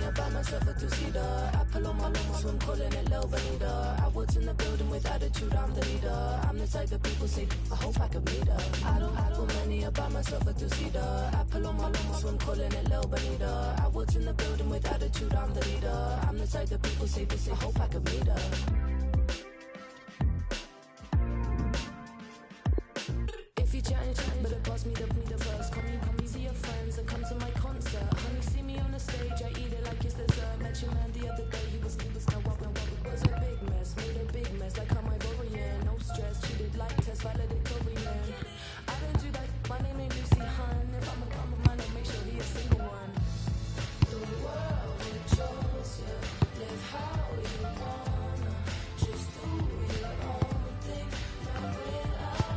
About myself a two-seater. I pull on my lungs, swim calling it low vanita. I walked in the building with attitude, I'm the leader. I'm the type that people say, I hope I could meet her. I don't money about myself a two-seater. I pull on my lungs, swim calling it low vanita. I walked in the building with attitude, I'm the leader. I'm the type that people say, I hope I could meet her. If you chatting, but it cost me the first. Come see your friends and come to my concert. Honey, see me on the stage, I eat it like it's dessert. Met your man the other day, he was now walking. It was a big mess, made a big mess, like I'm Ivorian. No stress, treated like Tess, valedictorian. I don't do that, my name ain't Lucy Hun. If I'm a come of mine, I'll make sure he a single one. The world, it chose you, live how you wanna. Just do your own thing, not realize.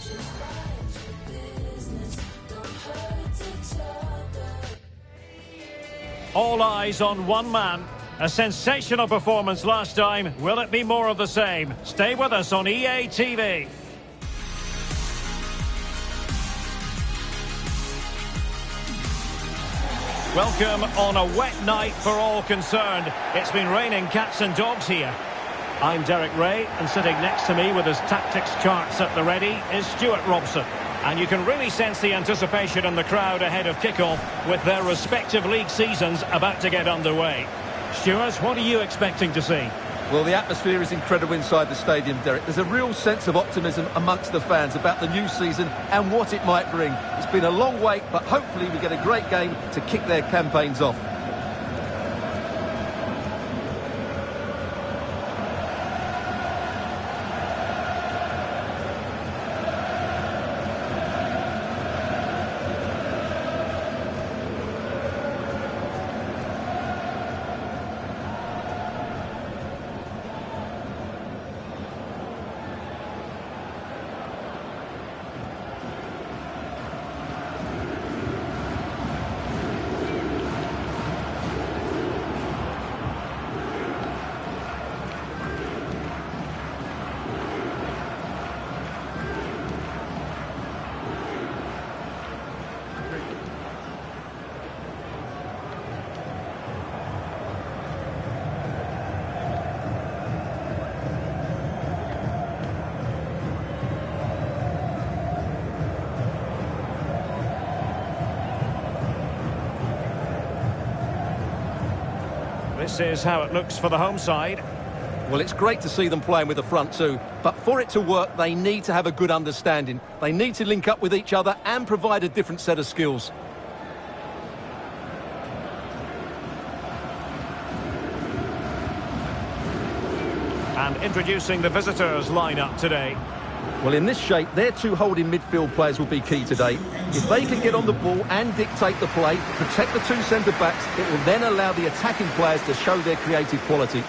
Just mind your business, don't hurt each other. All eyes on one man. A sensational performance last time. Will it be more of the same? Stay with us on EA TV. Welcome on a wet night for all concerned. It's been raining cats and dogs here. I'm Derek Ray, and sitting next to me with his tactics charts at the ready is Stuart Robson. And you can really sense the anticipation in the crowd ahead of kickoff with their respective league seasons about to get underway. Stuart, what are you expecting to see? Well, the atmosphere is incredible inside the stadium, Derek. There's a real sense of optimism amongst the fans about the new season and what it might bring. It's been a long wait, but hopefully we get a great game to kick their campaigns off. This is how it looks for the home side. Well, it's great to see them playing with the front two, but for it to work, they need to have a good understanding. They need to link up with each other and provide a different set of skills. And introducing the visitors lineup today. Well, in this shape, their two holding midfield players will be key today. If they can get on the ball and dictate the play, protect the two centre-backs, it will then allow the attacking players to show their creative quality.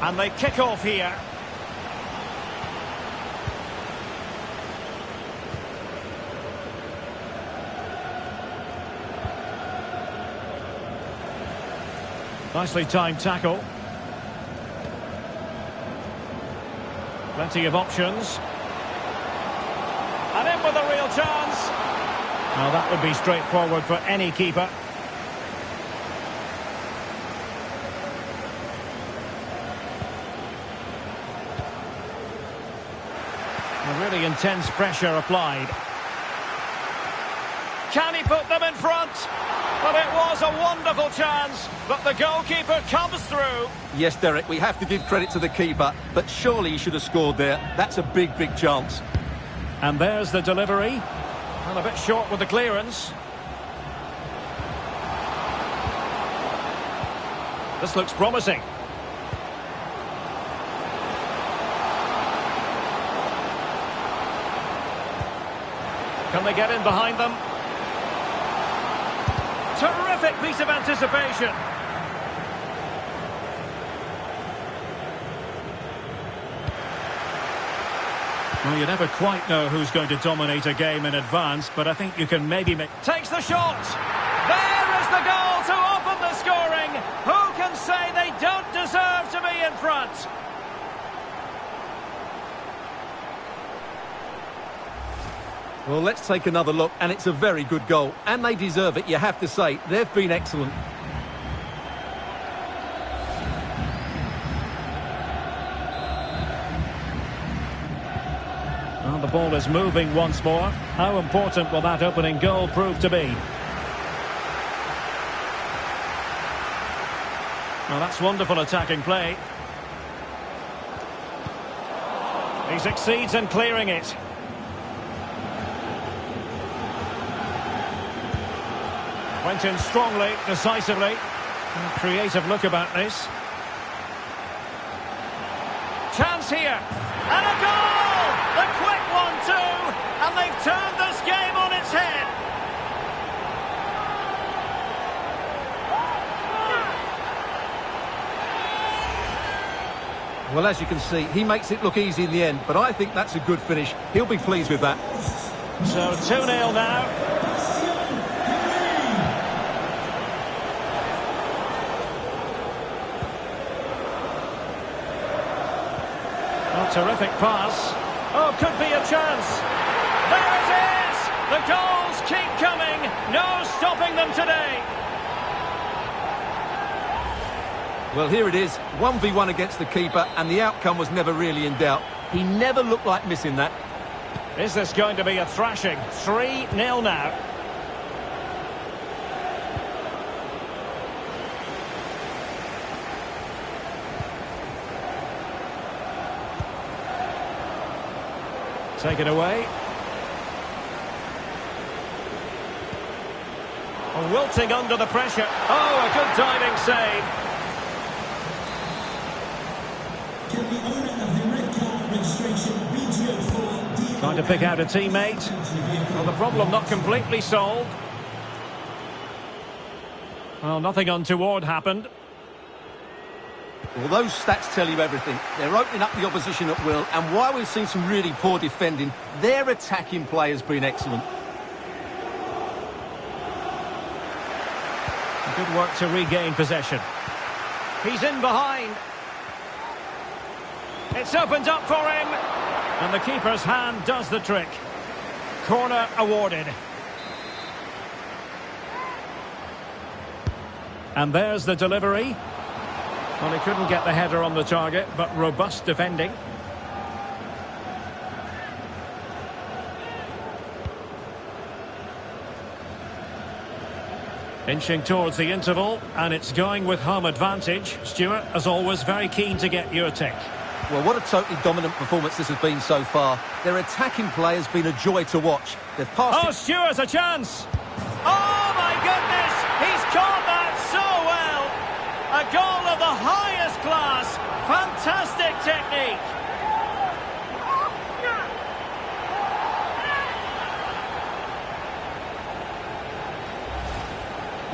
And they kick off here. Nicely timed tackle. Plenty of options. And in with a real chance. Now that would be straightforward for any keeper. A really intense pressure applied. Can he put them in front? Well, it was a wonderful chance, but the goalkeeper comes through. Yes, Derek, we have to give credit to the keeper, but surely he should have scored there. That's a big, big chance. And there's the delivery. And a bit short with the clearance. This looks promising. Can they get in behind them? Terrific piece of anticipation. Well, you never quite know who's going to dominate a game in advance, but I think you can maybe make... Takes the shot! There is the goal to open the scoring! Who can say they don't deserve to be in front? Well, let's take another look, and it's a very good goal. And they deserve it, you have to say. They've been excellent. Well, the ball is moving once more. How important will that opening goal prove to be? Well, that's wonderful attacking play. He succeeds in clearing it. Went in strongly, decisively. Creative look about this. Chance here. And a goal! The quick one too! And they've turned this game on its head. Well, as you can see, he makes it look easy in the end, but I think that's a good finish. He'll be pleased with that. So 2-0 now. Terrific pass. Oh, could be a chance. There it is! The goals keep coming. No stopping them today. Well, here it is. 1v1 against the keeper, and the outcome was never really in doubt. He never looked like missing that. Is this going to be a thrashing? 3-0 now. Take it away. Wilting under the pressure. Oh, a good diving save. Can the owner of the red card registration BGO4 Trying to pick out a teammate. Well, the problem not completely solved. Well, nothing untoward happened. Well, those stats tell you everything. They're opening up the opposition at will, and while we've seen some really poor defending, their attacking play has been excellent. Good work to regain possession. He's in behind. It's opened up for him. And the keeper's hand does the trick. Corner awarded. And there's the delivery. Well, he couldn't get the header on the target, but robust defending. Inching towards the interval, and it's going with home advantage. Stuart, as always, very keen to get your take. Well, what a totally dominant performance this has been so far. Their attacking play has been a joy to watch. They've passed... Oh, Stuart's a chance! Oh, my goodness! He's caught that so well! A goal of the highest class! Fantastic technique!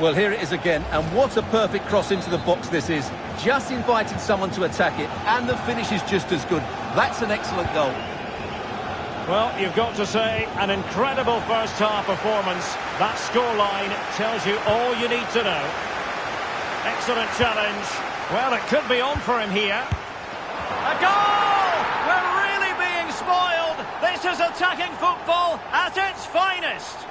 Well, here it is again, and what a perfect cross into the box this is. Just invited someone to attack it, and the finish is just as good. That's an excellent goal. Well, you've got to say, an incredible first-half performance. That scoreline tells you all you need to know. Excellent challenge. Well, it could be on for him here. A goal! We're really being spoiled. This is attacking football at its finest.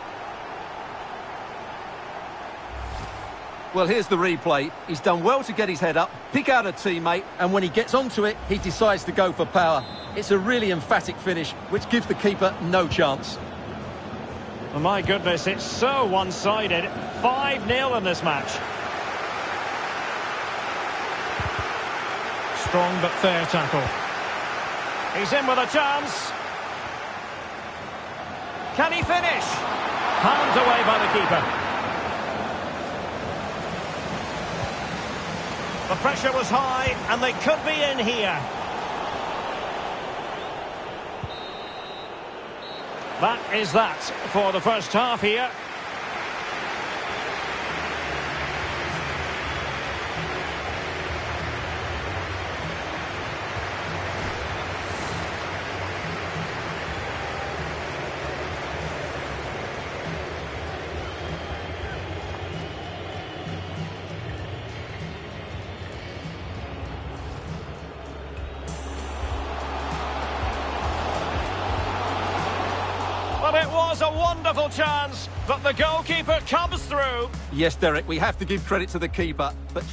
Well, here's the replay. He's done well to get his head up, pick out a teammate, and when he gets onto it, he decides to go for power. It's a really emphatic finish, which gives the keeper no chance. Oh, my goodness, it's so one-sided. 5-0 in this match. Strong but fair tackle. He's in with a chance. Can he finish? Palmed away by the keeper. The pressure was high, and they could be in here. That is that for the first half here. Well, it was a wonderful chance, but the goalkeeper comes through. Yes, Derek, we have to give credit to the keeper, but...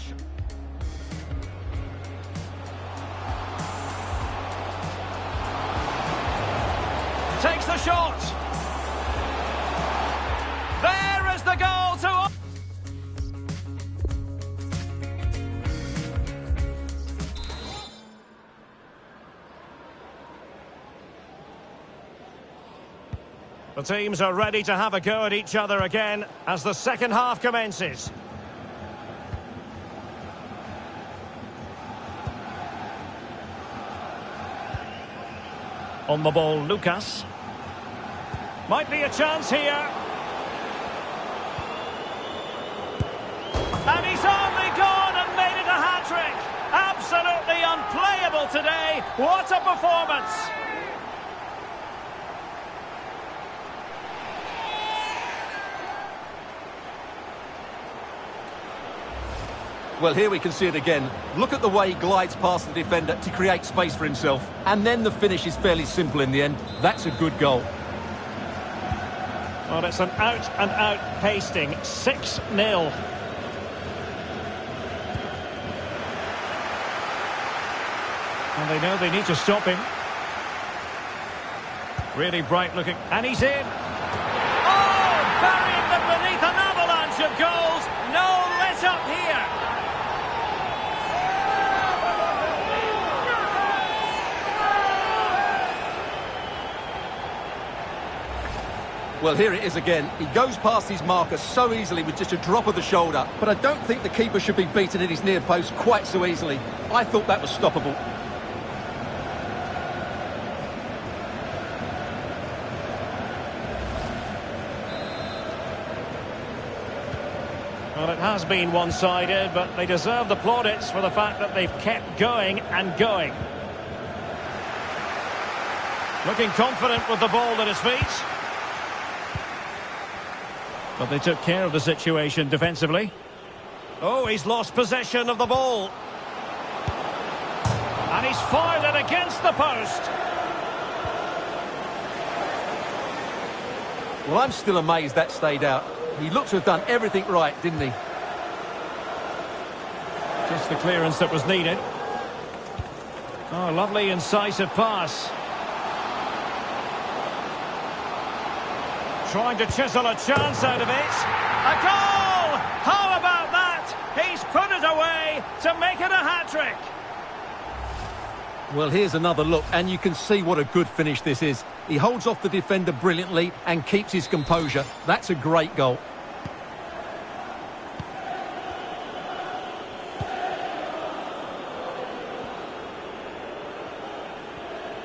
Takes the shot. There is the goal to... The teams are ready to have a go at each other again as the second half commences. On the ball, Lucas. Might be a chance here. And he's only gone and made it a hat-trick. Absolutely unplayable today. What a performance. Well, here we can see it again. Look at the way he glides past the defender to create space for himself. And then the finish is fairly simple in the end. That's a good goal. Well, it's an out-and-out pasting. 6-0. And they know they need to stop him. Really bright looking. And he's in. Oh! Burying them beneath an avalanche of goals. No let-up here. Well, here it is again. He goes past his marker so easily with just a drop of the shoulder. But I don't think the keeper should be beaten at his near post quite so easily. I thought that was stoppable. Well, it has been one-sided, but they deserve the plaudits for the fact that they've kept going and going. Looking confident with the ball at his feet. But they took care of the situation defensively. Oh, he's lost possession of the ball. And he's fired it against the post. Well, I'm still amazed that stayed out. He looked to have done everything right, didn't he? Just the clearance that was needed. Oh, lovely incisive pass. Trying to chisel a chance out of it. A goal! How about that? He's put it away to make it a hat-trick. Well, here's another look, and you can see what a good finish this is. He holds off the defender brilliantly and keeps his composure. That's a great goal.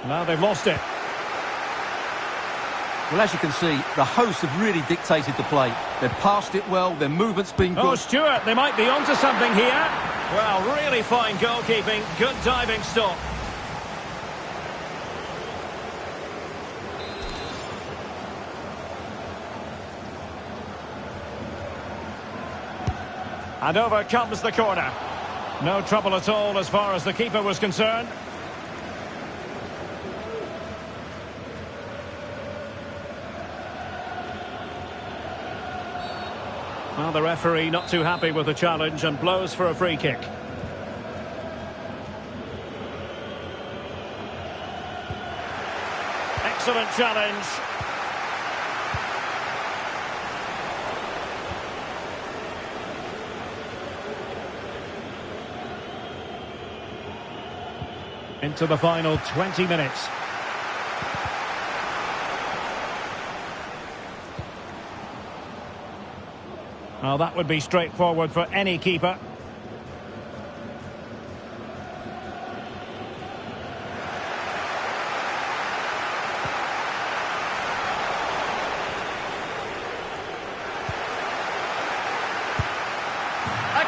Now they've lost it. Well, as you can see, the hosts have really dictated the play. They've passed it well, their movement's been good. Oh, Stewart, they might be onto something here. Well, really fine goalkeeping, good diving stop. And over comes the corner. No trouble at all as far as the keeper was concerned. Well, the referee not too happy with the challenge and blows for a free kick. Excellent challenge. Into the final 20 minutes. Well, that would be straightforward for any keeper. A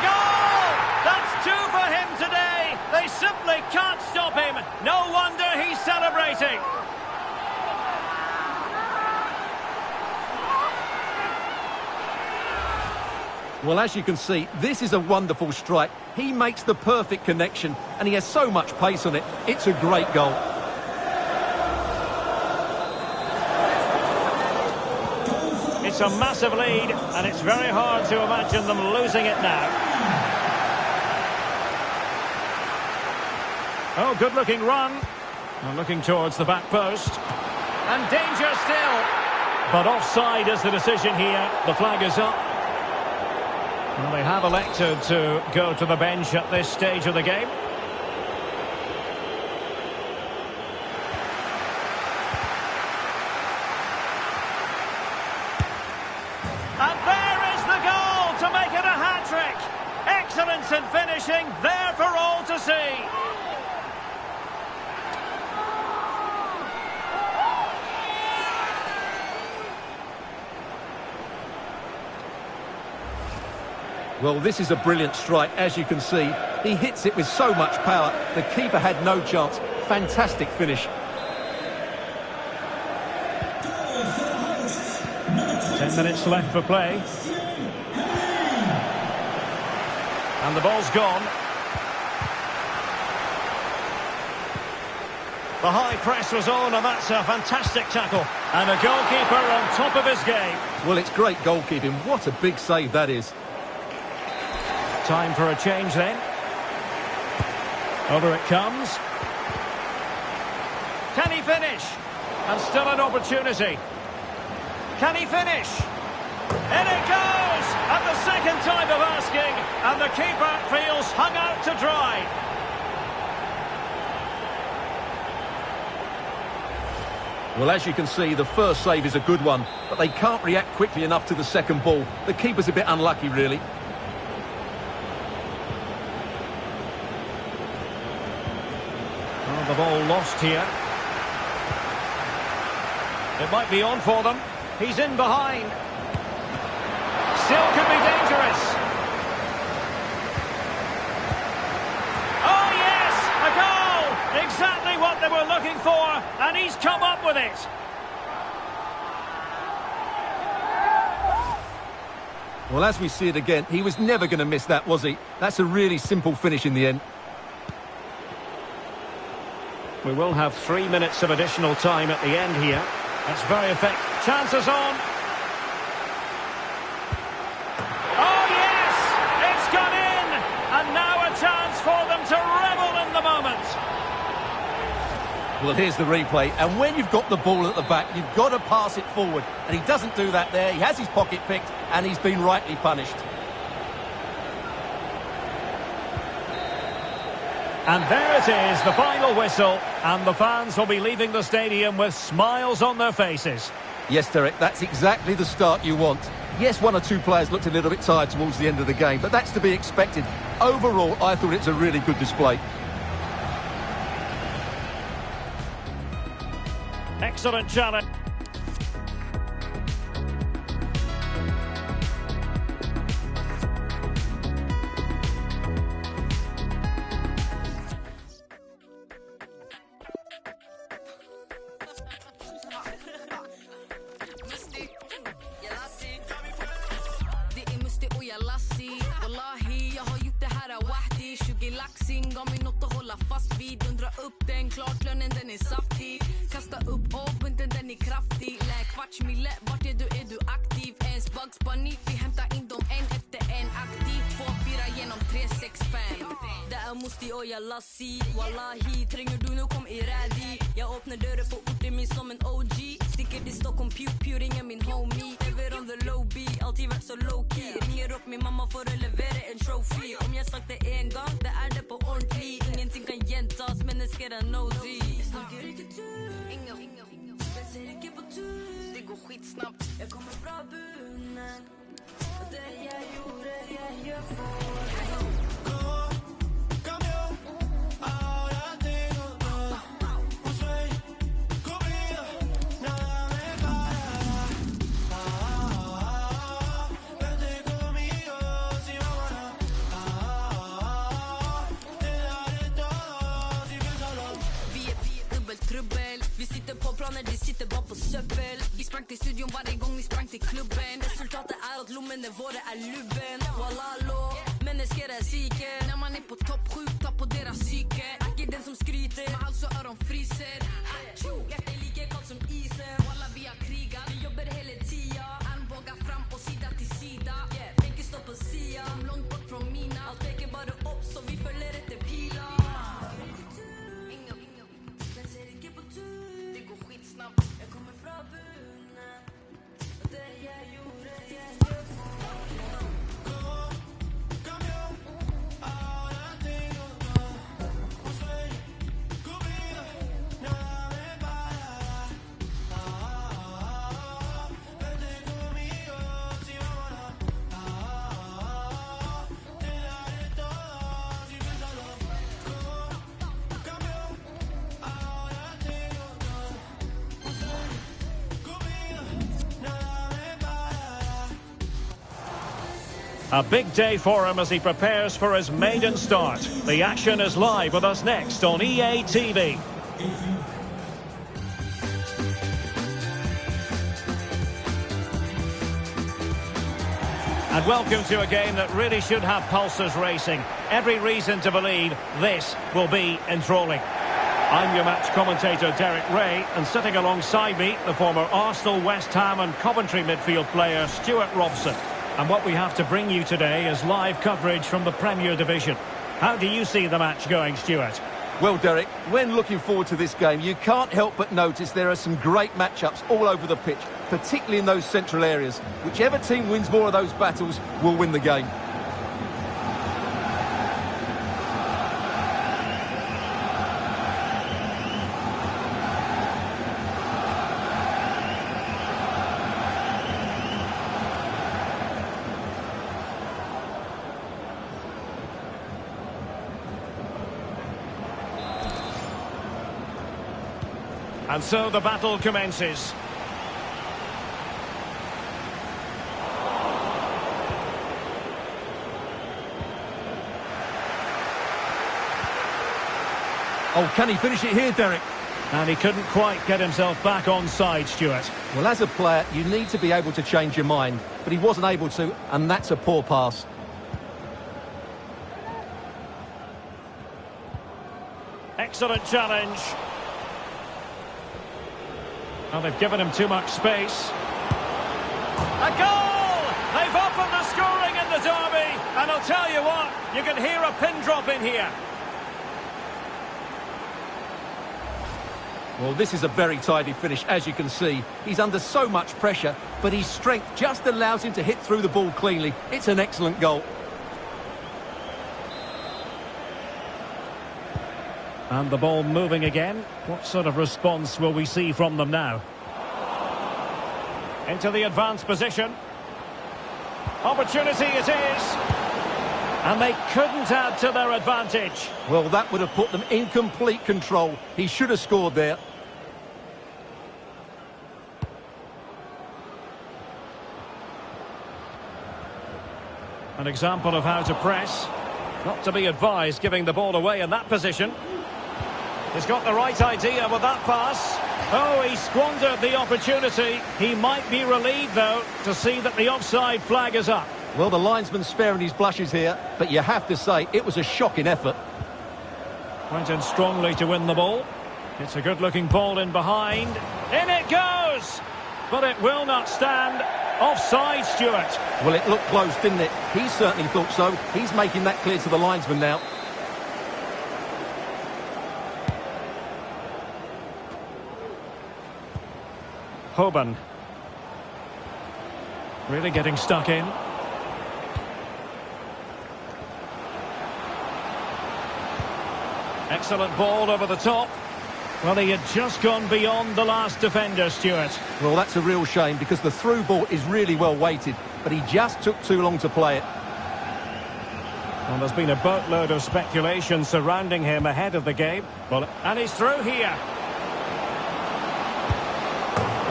goal! That's 2 for him today. They simply can't stop him. No wonder he's celebrating. Well, as you can see, this is a wonderful strike. He makes the perfect connection, and he has so much pace on it. It's a great goal. a massive lead, and it's very hard to imagine them losing it now. Oh, good-looking run. And looking towards the back post. And danger still. But offside is the decision here. The flag is up. Well, they have elected to go to the bench at this stage of the game. And there is the goal to make it a hat-trick. Excellence in finishing, there for all to see. Well, this is a brilliant strike, as you can see. He hits it with so much power. The keeper had no chance. Fantastic finish. 10 minutes left for play. And the ball's gone. The high press was on, and that's a fantastic tackle. And a goalkeeper on top of his game. Well, it's great goalkeeping. What a big save that is. Time for a change then. Over it comes. Can he finish? And still an opportunity. Can he finish? In it goes! At the second time of asking, and the keeper feels hung out to dry. Well, as you can see, the first save is a good one, but they can't react quickly enough to the second ball. The keeper's a bit unlucky, really. The ball lost here. It might be on for them. He's in behind. Still could be dangerous. Oh yes, a goal! Exactly what they were looking for, and he's come up with it. Well, as we see it again, he was never going to miss that, was he? That's a really simple finish in the end. We will have 3 minutes of additional time at the end here. That's very effective. Chances on. Oh, yes! It's gone in! And now a chance for them to revel in the moment. Well, here's the replay. And when you've got the ball at the back, you've got to pass it forward. And he doesn't do that there. He has his pocket picked, and he's been rightly punished. And there it is, the final whistle, and the fans will be leaving the stadium with smiles on their faces. Yes, Derek, that's exactly the start you want. Yes, one or two players looked a little bit tired towards the end of the game, but that's to be expected. Overall, I thought it was a really good display. Excellent challenge. Gav mig något att hålla fast vid. Undra upp den, klart lönen den är saftig. Kasta upp bunten den är kraftig. Lä kvartsmille, vart är du aktiv? Ens Bugs Bunny, vi hämtar in dem en efter en. Aktiv, 2-4 genom 3-6-5. Det är Musti och jag lassi. Wallahi, tränger du nu kom i rädi. Jag öppnar dörren på orten min som en OG. Sticker till Stockholm, pew, ringer min homie. Ever on the low beat, alltid varit så low key. Ringer upp min mamma för att leverera en trophy. Om jag sagt det en gång, det är det på ordentligt. Ingenting kan gentas, men det ska den nosy. Jag snackar inte tur, inga jag säger inte på tur. Det går skitsnabbt, jag kommer från bunnen. Och det jag gjorde, jag gör för. Vi sitter på planer, de sitter bara på söppel. Vi sprang till studion varje gång vi sprang till klubben. Resultatet är att lommen är våra är luben. Wallalo, människor är psyke. När man är på topp 7, ta på deras psyke. Ack är den som skryter, men alltså öron fryser. Hjärtat är lika kallt som isen. Walla vi har krigat, vi jobbar hela tiden. Armbågar A big day for him as he prepares for his maiden start. The action is live with us next on EA TV. And welcome to a game that really should have pulses racing. Every reason to believe this will be enthralling. I'm your match commentator, Derek Ray, and sitting alongside me, the former Arsenal, West Ham and Coventry midfield player, Stuart Robson. And what we have to bring you today is live coverage from the Premier Division. How do you see the match going, Stuart? Well, Derek, when looking forward to this game, you can't help but notice there are some great matchups all over the pitch, particularly in those central areas. Whichever team wins more of those battles will win the game. And so the battle commences. Oh, can he finish it here, Derek? And he couldn't quite get himself back on side, Stuart. Well, as a player, you need to be able to change your mind, but he wasn't able to, and that's a poor pass. Excellent challenge. Well, they've given him too much space. A goal! They've opened the scoring in the derby. And I'll tell you what, you can hear a pin drop in here. Well, this is a very tidy finish, as you can see. He's under so much pressure, but his strength just allows him to hit through the ball cleanly. It's an excellent goal. And the ball moving again. What sort of response will we see from them now? Into the advanced position. Opportunity it is. And they couldn't add to their advantage. Well, that would have put them in complete control. He should have scored there. An example of how to press. Not to be advised giving the ball away in that position. He's got the right idea with that pass. Oh, he squandered the opportunity. He might be relieved, though, to see that the offside flag is up. Well, the linesman's sparing his blushes here, but you have to say it was a shocking effort. Went in strongly to win the ball. It's a good-looking ball in behind. In it goes! But it will not stand. Offside, Stuart. Well, it looked close, didn't it? He certainly thought so. He's making that clear to the linesman now. Hoban. Really getting stuck in. Excellent ball over the top. Well, he had just gone beyond the last defender, Stuart. Well, that's a real shame because the through ball is really well weighted, but he just took too long to play it. Well, there's been a boatload of speculation surrounding him ahead of the game. Well, and he's through here.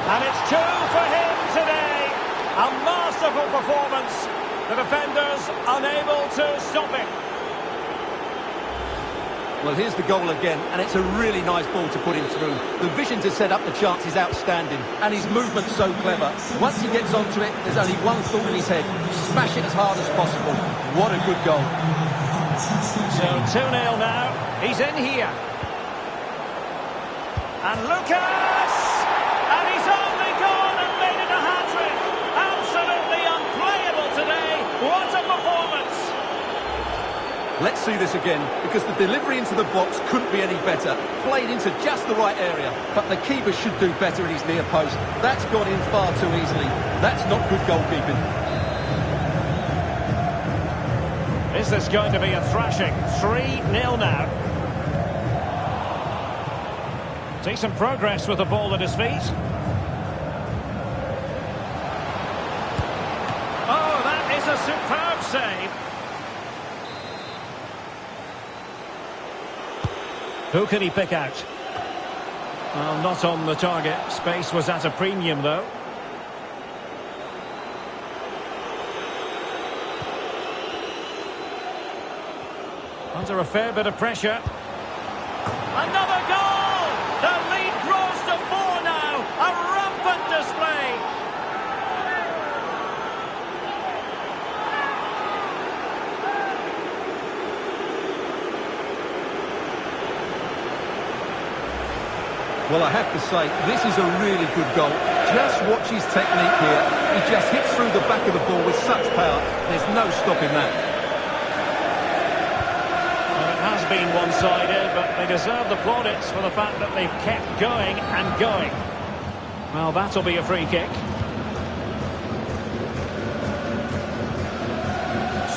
And it's two for him today. A masterful performance. The defenders unable to stop him. Well, here's the goal again, and it's a really nice ball to put him through. The vision to set up the chance is outstanding, and his movement's so clever. Once he gets onto it, there's only one thought in his head. Smash it as hard as possible. What a good goal. So 2-0 now. He's in here. And Lucas! And he's only gone and made it a hat-trick. Absolutely unplayable today. What a performance. Let's see this again, because the delivery into the box couldn't be any better. Played into just the right area, but the keeper should do better in his near post. That's gone in far too easily. That's not good goalkeeping. Is this going to be a thrashing? 3-0 now. Decent progress with the ball at his feet. Oh, that is a superb save. Who can he pick out? Well, not on the target. Space was at a premium, though. Under a fair bit of pressure. Another goal! The lead grows to 4 now. A rampant display. Well, I have to say, this is a really good goal. Just watch his technique here. He just hits through the back of the ball with such power. There's no stopping that. Well, it has been one-sided, but they deserve the plaudits for the fact that they've kept going and going. Well, that'll be a free kick.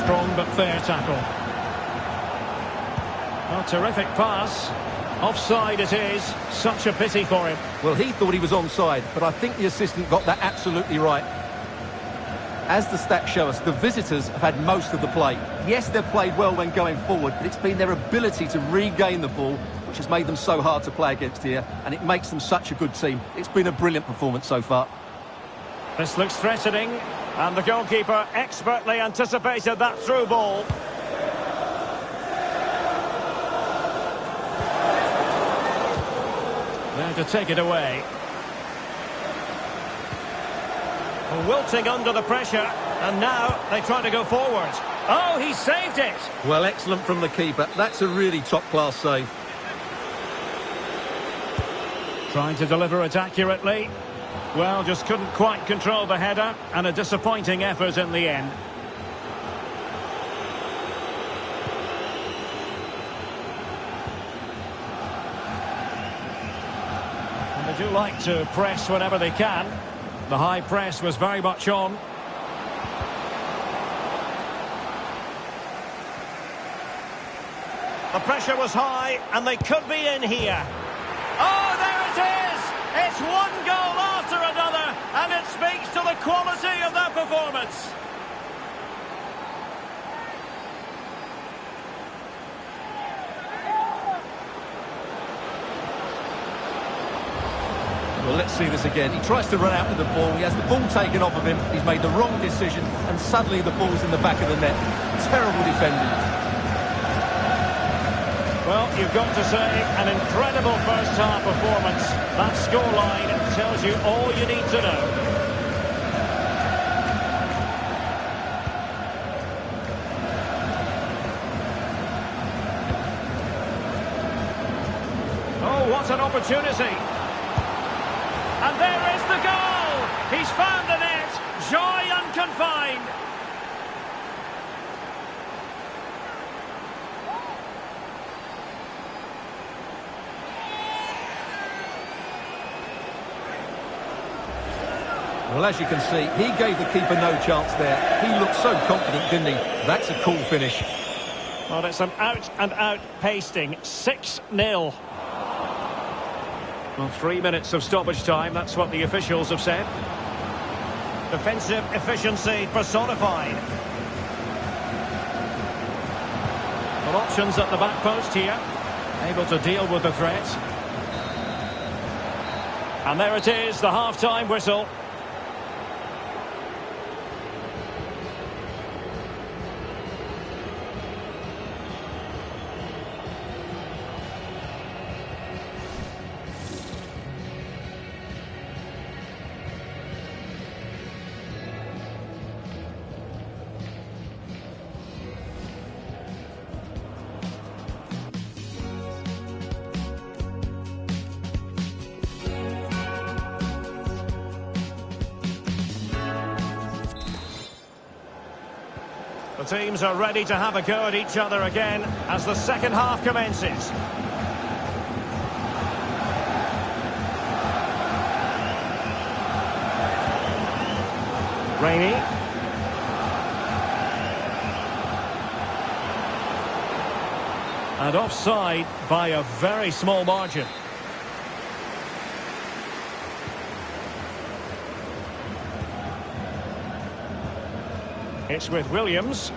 Strong but fair tackle. Oh, terrific pass. Offside it is. Such a pity for him. Well, he thought he was onside, but I think the assistant got that absolutely right. As the stats show us, the visitors have had most of the play. Yes, they've played well when going forward, but it's been their ability to regain the ball which has made them so hard to play against here, and it makes them such a good team. It's been a brilliant performance so far. This looks threatening, and the goalkeeper expertly anticipated that through ball. There to take it away. Wilting under the pressure, and now they try to go forward. Oh, he saved it! Well, excellent from the keeper. That's a really top-class save. Trying to deliver it accurately. Well, just couldn't quite control the header, and a disappointing effort in the end. They do like to press whenever they can. The high press was very much on. The pressure was high, and they could be in here. Oh, there it is! It's one goal after another, and it speaks to the quality of their performance. Well, let's see this again. He tries to run out with the ball. He has the ball taken off of him. He's made the wrong decision, and suddenly the ball's in the back of the net. Terrible defending. Well, you've got to say, an incredible first-half performance. That scoreline tells you all you need to know. Oh, what an opportunity. And there is the goal! He's found the net! Joy unconfined! Well, as you can see, he gave the keeper no chance there. He looked so confident, didn't he? That's a cool finish. Well, it's an out-and-out pasting. 6-0. Well, 3 minutes of stoppage time, that's what the officials have said. Defensive efficiency personified. Well, options at the back post here. Able to deal with the threat. And there it is, the half-time whistle. The teams are ready to have a go at each other again as the second half commences. Rainey. And offside by a very small margin. It's with Williams.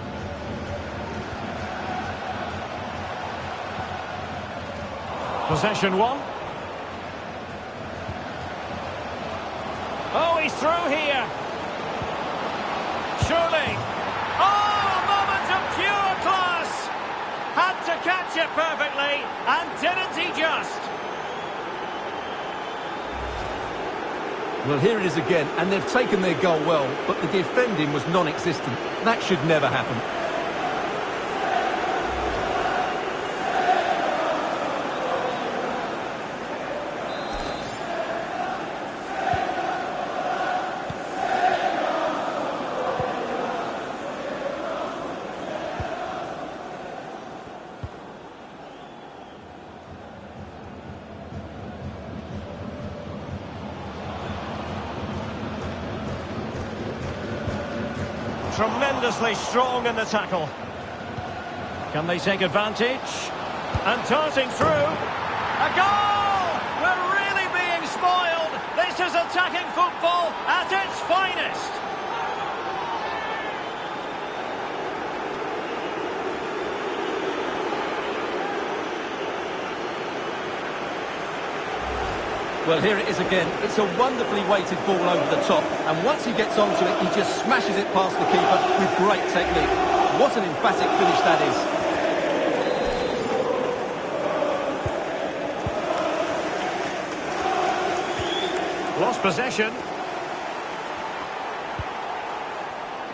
Possession one. Oh, he's through here. Surely. Oh, a moment of pure class. Had to match it perfectly, and didn't he just? Well, here it is again, and they've taken their goal well, but the defending was non-existent. That should never happen. Tremendously strong in the tackle. Can they take advantage? And darting through. A goal! We're really being spoiled. This is attacking football at its finest. Well, here it is again. It's a wonderfully weighted ball over the top, and once he gets onto it, he just smashes it past the keeper with great technique. What an emphatic finish that is. Lost possession.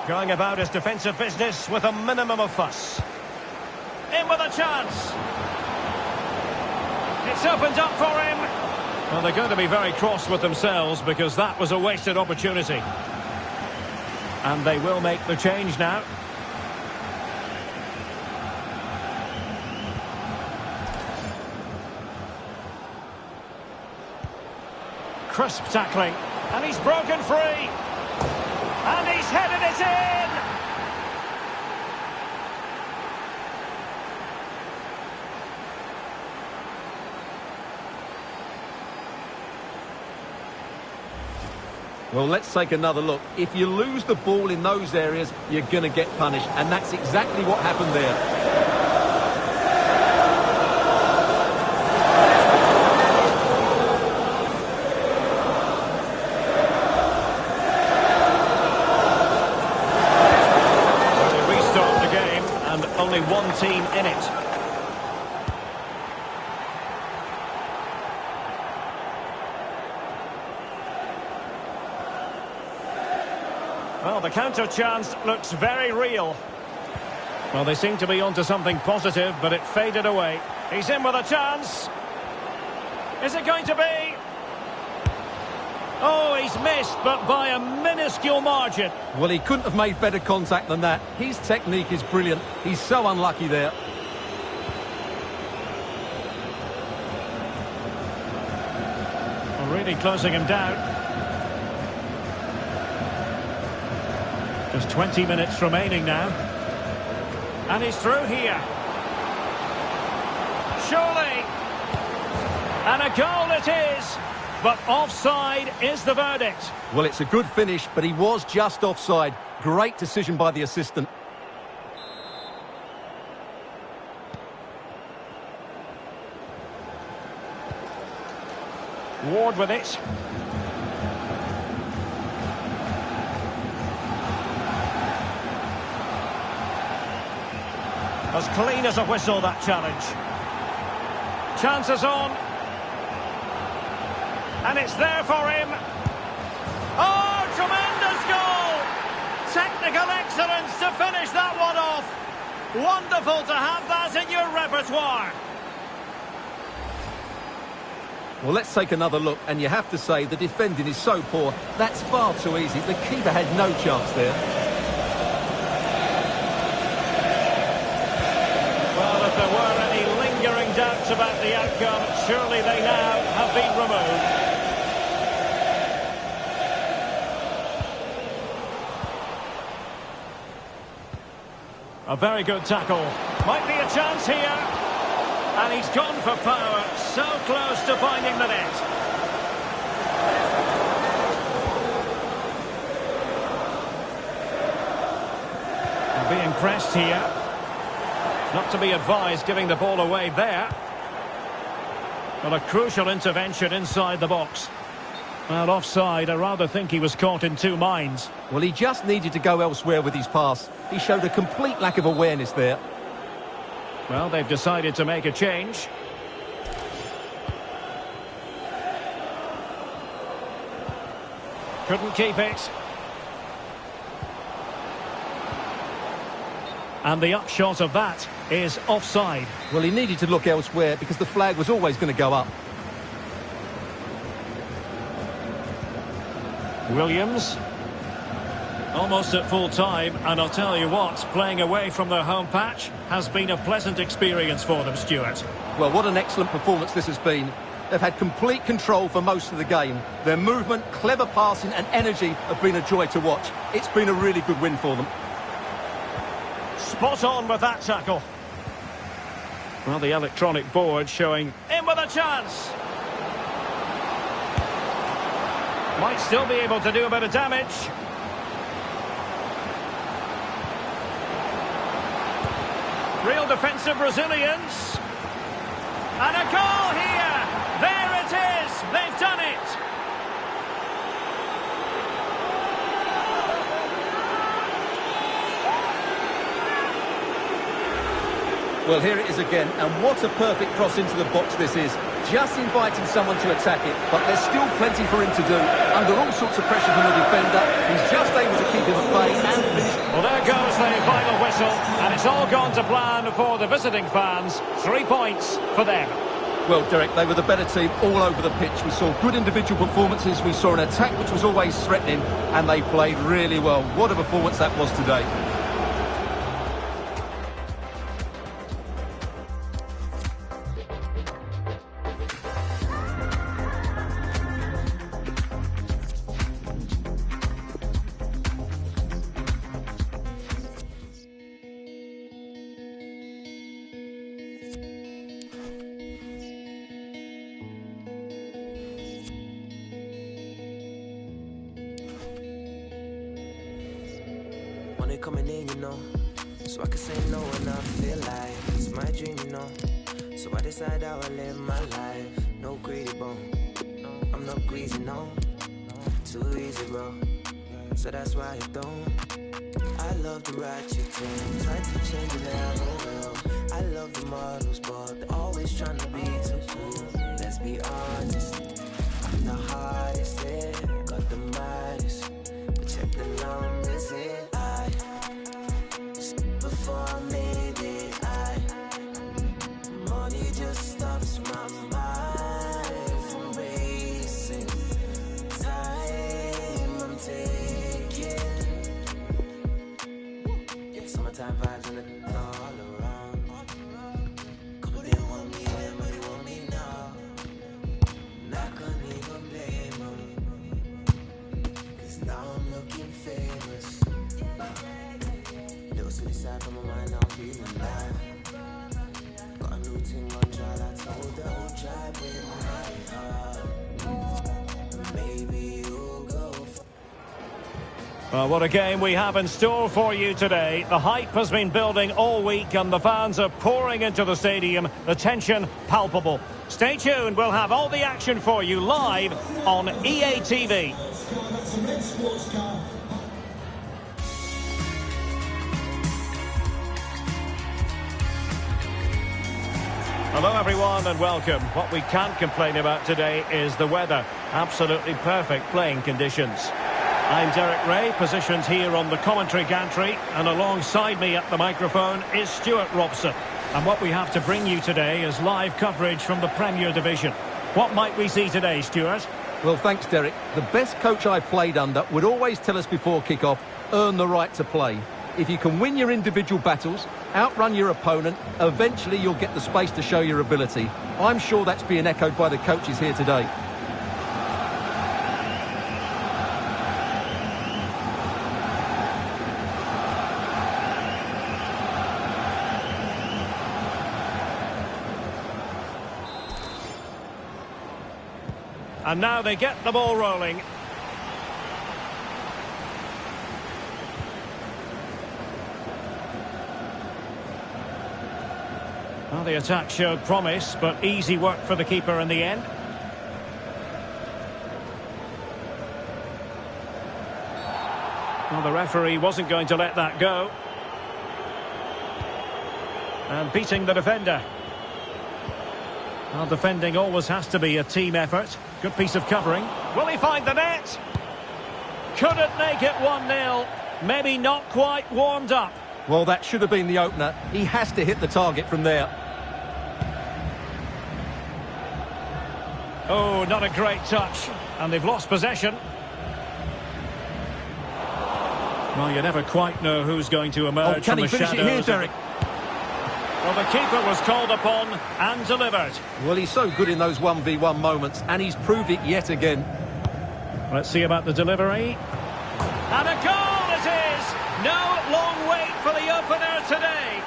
Going about his defensive business with a minimum of fuss. In with a chance. It's opened up for him. Well, they're going to be very cross with themselves because that was a wasted opportunity. And they will make the change now. Crisp tackling. And he's broken free. And he's headed it in! Well, let's take another look. If you lose the ball in those areas, you're going to get punished. And that's exactly what happened there. Well, they restart the game and only one team in it. Well, the counter chance looks very real. Well, they seem to be onto something positive, but it faded away. He's in with a chance. Is it going to be? Oh, he's missed, but by a minuscule margin. Well, he couldn't have made better contact than that. His technique is brilliant. He's so unlucky there. Well, really closing him down. Just 20 minutes remaining now. And he's through here. Surely. And a goal it is. But offside is the verdict. Well, it's a good finish, but he was just offside. Great decision by the assistant. Ward with it. As clean as a whistle, that challenge. Chances on. And it's there for him. Oh, tremendous goal! Technical excellence to finish that one off. Wonderful to have that in your repertoire. Well, let's take another look, and you have to say the defending is so poor. That's far too easy. The keeper had no chance there. Well, if there were any lingering doubts about the outcome, surely they now have been removed. A very good tackle. Might be a chance here. And he's gone for power. So close to finding the net. Being pressed here. Not to be advised giving the ball away there. Well, a crucial intervention inside the box. Well, offside, I rather think he was caught in two minds. Well, he just needed to go elsewhere with his pass. He showed a complete lack of awareness there. Well, they've decided to make a change. Couldn't keep it. And the upshot of that is offside. Well, he needed to look elsewhere because the flag was always going to go up. Williams. Almost at full time, and I'll tell you what, playing away from their home patch has been a pleasant experience for them, Stuart. Well, what an excellent performance this has been. They've had complete control for most of the game. Their movement, clever passing and energy have been a joy to watch. It's been a really good win for them. Spot on with that tackle. Well, the electronic board showing in with a chance. Might still be able to do a bit of damage. Real defensive resilience. And a goal here. There it is. They've done it. Well, here it is again, and what a perfect cross into the box this is. Just inviting someone to attack it, but there's still plenty for him to do. Under all sorts of pressure from the defender, he's just able to keep him at bay and finish. Well, there goes the final whistle, and it's all gone to plan for the visiting fans. 3 points for them. Well, Derek, they were the better team all over the pitch. We saw good individual performances, we saw an attack which was always threatening, and they played really well. What a performance that was today. Money coming in, you know, so I can say no when I feel like it's my dream, you know. So I decide how I live my life. No greedy bone, I'm not greasy, no. Too easy, bro. So that's why I don't. I love the ratchet things, try to change the level. I love the models, but they're always trying to be too cool. Let's be honest, I'm the hardest there, got the maddest, but check the numbers here. Before I made it, money just stops my mind from racing. Time I'm taking. Summertime vibes and it's all around. Couple them want me, them but they want me now. Not gonna even blame them, 'cause now I'm looking famous. Little silly side from my mind, now I'm feeling alive. Got a new thing on trial, I told her, oh, try with my heart. Maybe you'll go. Well, what a game we have in store for you today. The hype has been building all week and the fans are pouring into the stadium. The tension palpable. Stay tuned, we'll have all the action for you live on EA TV. That's a red sports car. Hello everyone and welcome. What we can't complain about today is the weather. Absolutely perfect playing conditions. I'm Derek Ray, positioned here on the commentary gantry, and alongside me at the microphone is Stuart Robson. And what we have to bring you today is live coverage from the Premier Division. What might we see today, Stuart? Well, thanks, Derek. The best coach I played under would always tell us before kick-off, earn the right to play. If you can win your individual battles, outrun your opponent, eventually you'll get the space to show your ability. I'm sure that's being echoed by the coaches here today. And now they get the ball rolling. Well, the attack showed promise, but easy work for the keeper in the end. Well, the referee wasn't going to let that go. And beating the defender. Well, defending always has to be a team effort. Good piece of covering. Will he find the net? Couldn't make it 1-0. Maybe not quite warmed up. Well, that should have been the opener. He has to hit the target from there. Oh, not a great touch. And they've lost possession. Well, you never quite know who's going to emerge from the shadows. Can he finish it here, Derek? Well, the keeper was called upon and delivered. Well, he's so good in those 1v1 moments, and he's proved it yet again. Let's see about the delivery. And a goal it is! No long wait for the opener today.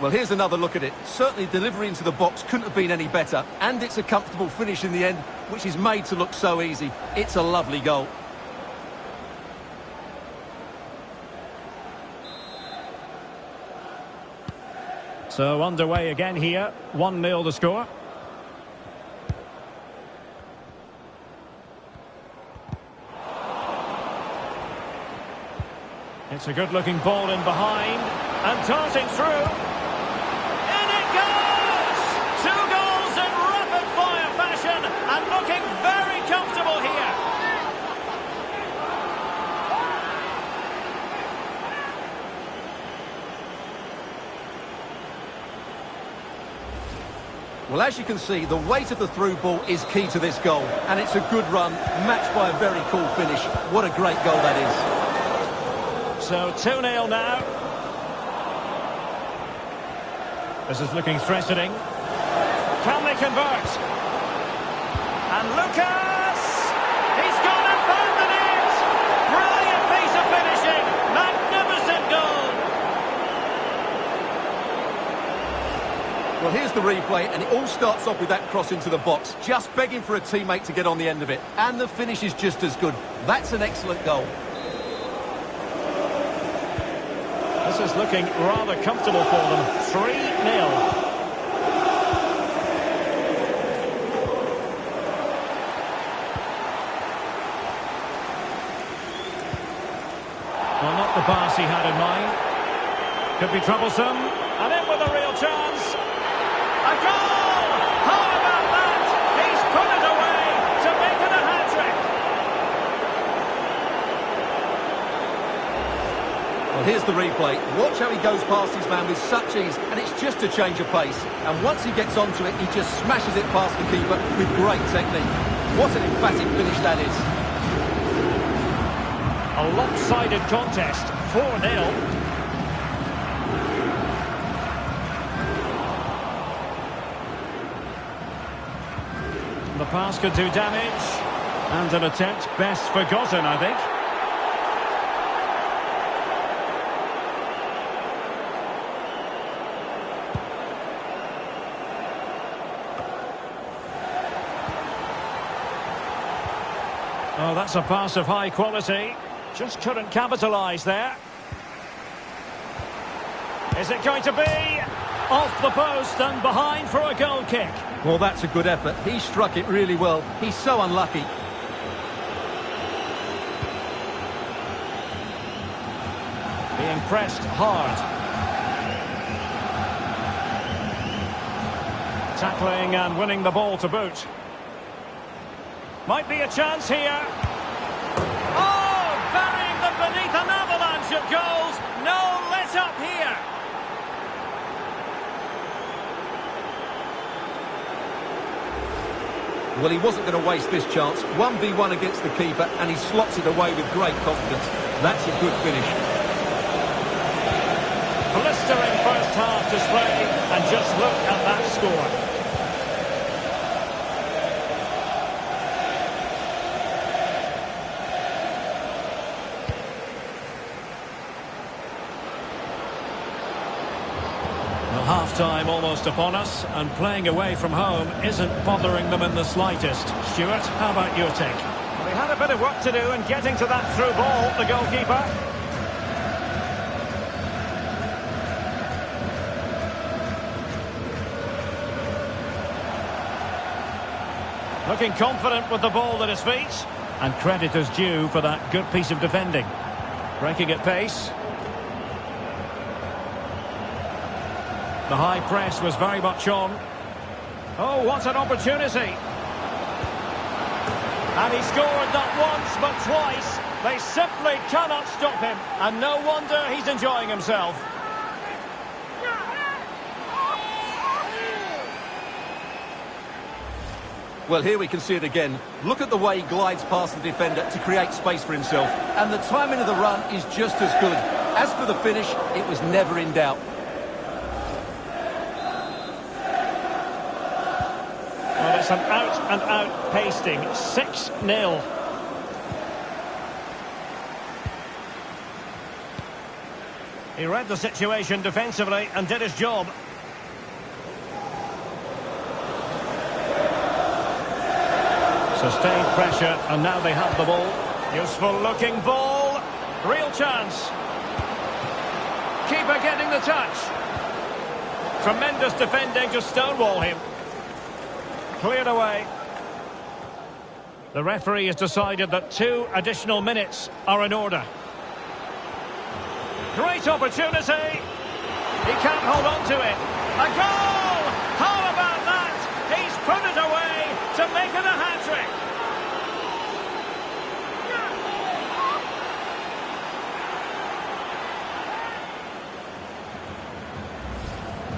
Well, here's another look at it. Certainly delivery into the box couldn't have been any better. And it's a comfortable finish in the end, which is made to look so easy. It's a lovely goal. So underway again here. 1-0 the score. It's a good-looking ball in behind. And darting through. In it goes! 2 goals in rapid-fire fashion. And looking very comfortable here. Well, as you can see, the weight of the through ball is key to this goal. And it's a good run, matched by a very cool finish. What a great goal that is. So 2-0 now. This is looking threatening. Can they convert? And Lucas! He's gone and found the net! Brilliant piece of finishing! Magnificent goal! Well, here's the replay, and it all starts off with that cross into the box, just begging for a teammate to get on the end of it. And the finish is just as good. That's an excellent goal. This is looking rather comfortable for them. 3-0. Well, not the pass he had in mind. Could be troublesome. And in with a real chance. A goal! How about that? He's put it away to make it a hat-trick. Well, here's the replay. Watch how he goes past his man with such ease, and it's just a change of pace. And once he gets onto it, he just smashes it past the keeper with great technique. What an emphatic finish that is. A lopsided contest, 4-0. The pass could do damage. And an attempt best forgotten, I think. Oh, that's a pass of high quality. Just couldn't capitalise there. Is it going to be? Off the post and behind for a goal kick. Well, that's a good effort. He struck it really well. He's so unlucky. Being pressed hard. Tackling and winning the ball to boot. Might be a chance here. Oh, burying them beneath an avalanche of goals. No let up here. Well, he wasn't going to waste this chance. 1v1 against the keeper, and he slots it away with great confidence. That's a good finish. Blistering first half display, and just look at that score. Half-time almost upon us, and playing away from home isn't bothering them in the slightest. Stuart, how about your take? Well, he had a bit of work to do in getting to that through ball, the goalkeeper. Looking confident with the ball at his feet. And credit is due for that good piece of defending. Breaking at pace. The high press was very much on. Oh, what an opportunity. And he scored not once but twice. They simply cannot stop him. And no wonder he's enjoying himself. Well, here we can see it again. Look at the way he glides past the defender to create space for himself. And the timing of the run is just as good. As for the finish, it was never in doubt. Well, it's an out-and-out pasting. 6-0. He read the situation defensively and did his job. Sustained pressure, and now they have the ball. Useful looking ball. Real chance. Keeper getting the touch. Tremendous defending to stonewall him. Cleared away. The referee has decided that 2 additional minutes are in order. Great opportunity. He can't hold on to it. A goal! How about that? He's put it away to make it a hat-trick.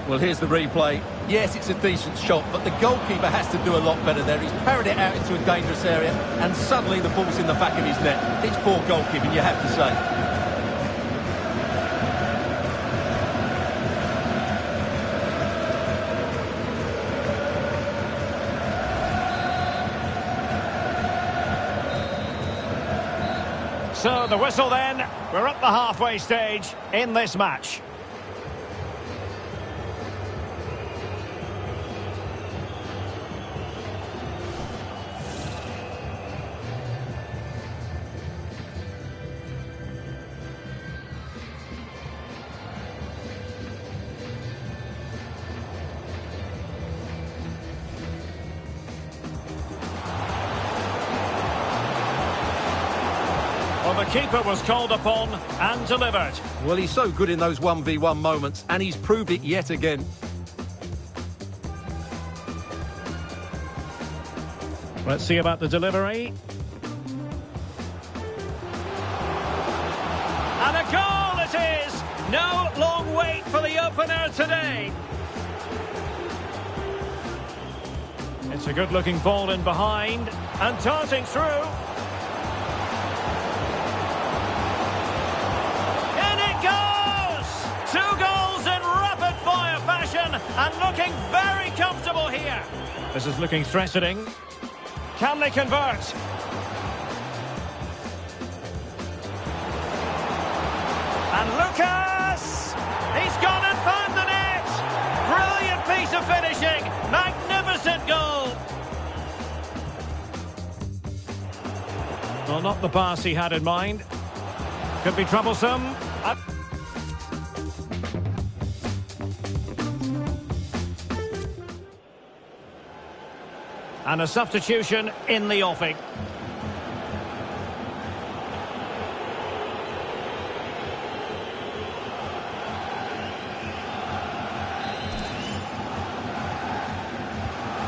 Well, here's the replay. Yes, it's a decent shot, but the goalkeeper has to do a lot better there. He's parried it out into a dangerous area, and suddenly the ball's in the back of his net. It's poor goalkeeping, you have to say. So the whistle then. We're at the halfway stage in this match. Well, the keeper was called upon and delivered. Well, he's so good in those 1v1 moments, and he's proved it yet again. Let's see about the delivery. And a goal it is! No long wait for the opener today. It's a good-looking ball in behind, and darting through. And looking very comfortable here. This is looking threatening. Can they convert? And Lucas! He's gone and found the net! Brilliant piece of finishing! Magnificent goal! Well, not the pass he had in mind. Could be troublesome. And a substitution in the offing.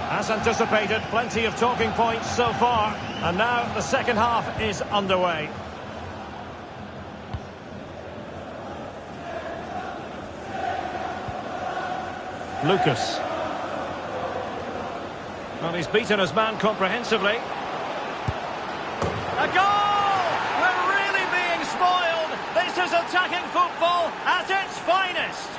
As anticipated, plenty of talking points so far. And now the second half is underway. Lucas. Well, he's beaten his man comprehensively. A goal! We're really being spoiled. This is attacking football at its finest.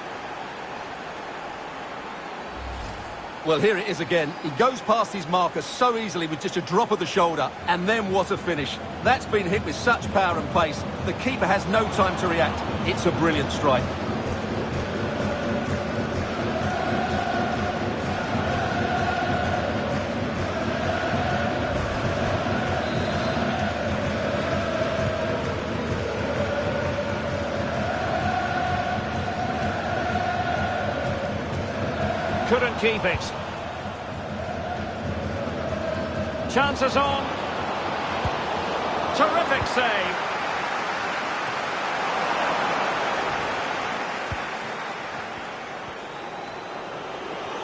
Well, here it is again. He goes past his marker so easily with just a drop of the shoulder, and then what a finish. That's been hit with such power and pace. The keeper has no time to react. It's a brilliant strike. Couldn't keep it. Chances on. Terrific save.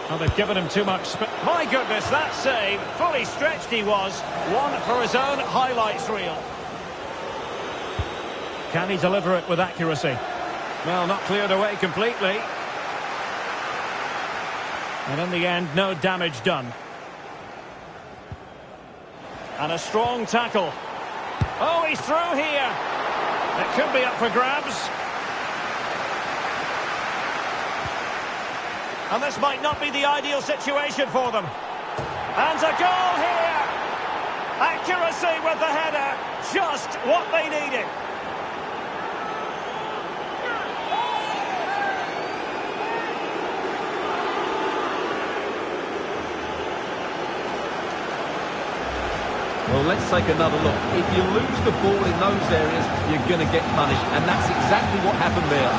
Well, they've given him too much space. My goodness, that save. Fully stretched he was. One for his own highlights reel. Can he deliver it with accuracy? Well, not cleared away completely. And in the end, no damage done. And a strong tackle. Oh, he's through here. It could be up for grabs. And this might not be the ideal situation for them. And a goal here. Accuracy with the header. Just what they needed. Well, let's take another look. If you lose the ball in those areas, you're going to get punished. And that's exactly what happened there.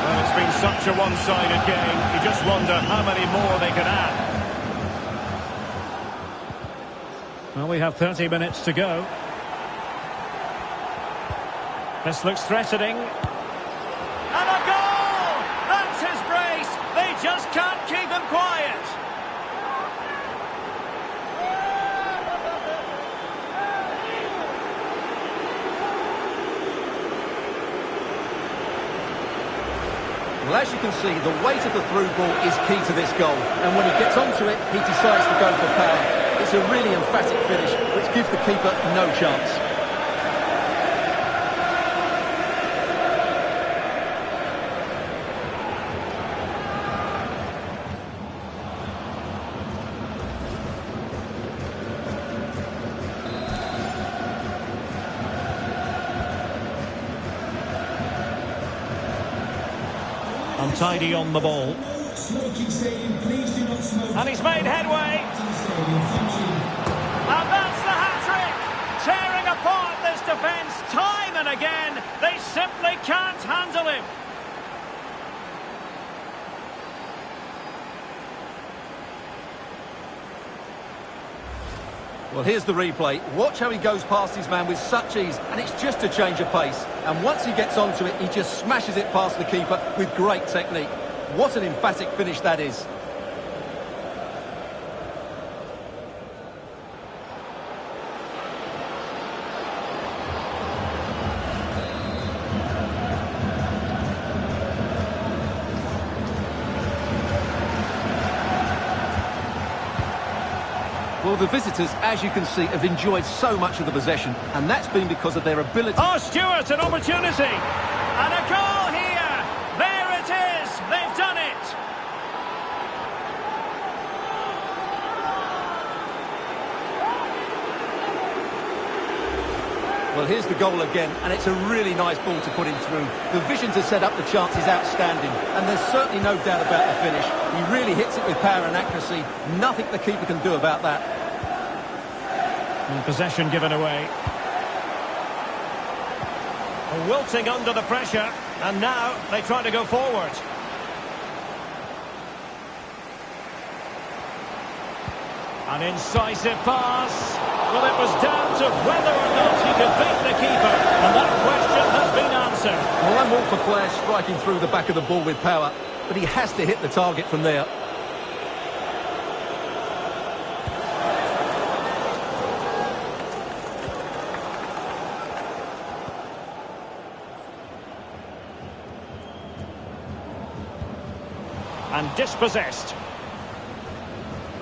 Well, it's been such a one-sided game. You just wonder how many more they could add. Well, we have 30 minutes to go. This looks threatening. And a goal! That's his brace. They just can't keep him quiet. Well, as you can see, the weight of the through ball is key to this goal. And when he gets onto it, he decides to go for power. It's a really emphatic finish, which gives the keeper no chance. Untidy on the ball. And he's made headway. And that's the hat-trick! Tearing apart this defence time and again. They simply can't handle him. Well, here's the replay. Watch how he goes past his man with such ease, and it's just a change of pace. And once he gets onto it, he just smashes it past the keeper with great technique. What an emphatic finish that is. Well, the visitors, as you can see, have enjoyed so much of the possession, and that's been because of their ability... Oh, Stewart, an opportunity! And a goal here! There it is! They've done it! Well, here's the goal again, and it's a really nice ball to put him through. The vision to set up the chance is outstanding, and there's certainly no doubt about the finish. He really hits it with power and accuracy. Nothing the keeper can do about that. And possession given away. Wilting under the pressure, and now they try to go forward. An incisive pass. Well, it was down to whether or not he could beat the keeper, and that question has been answered. Well, I'm all for players striking through the back of the ball with power, but he has to hit the target from there. And dispossessed.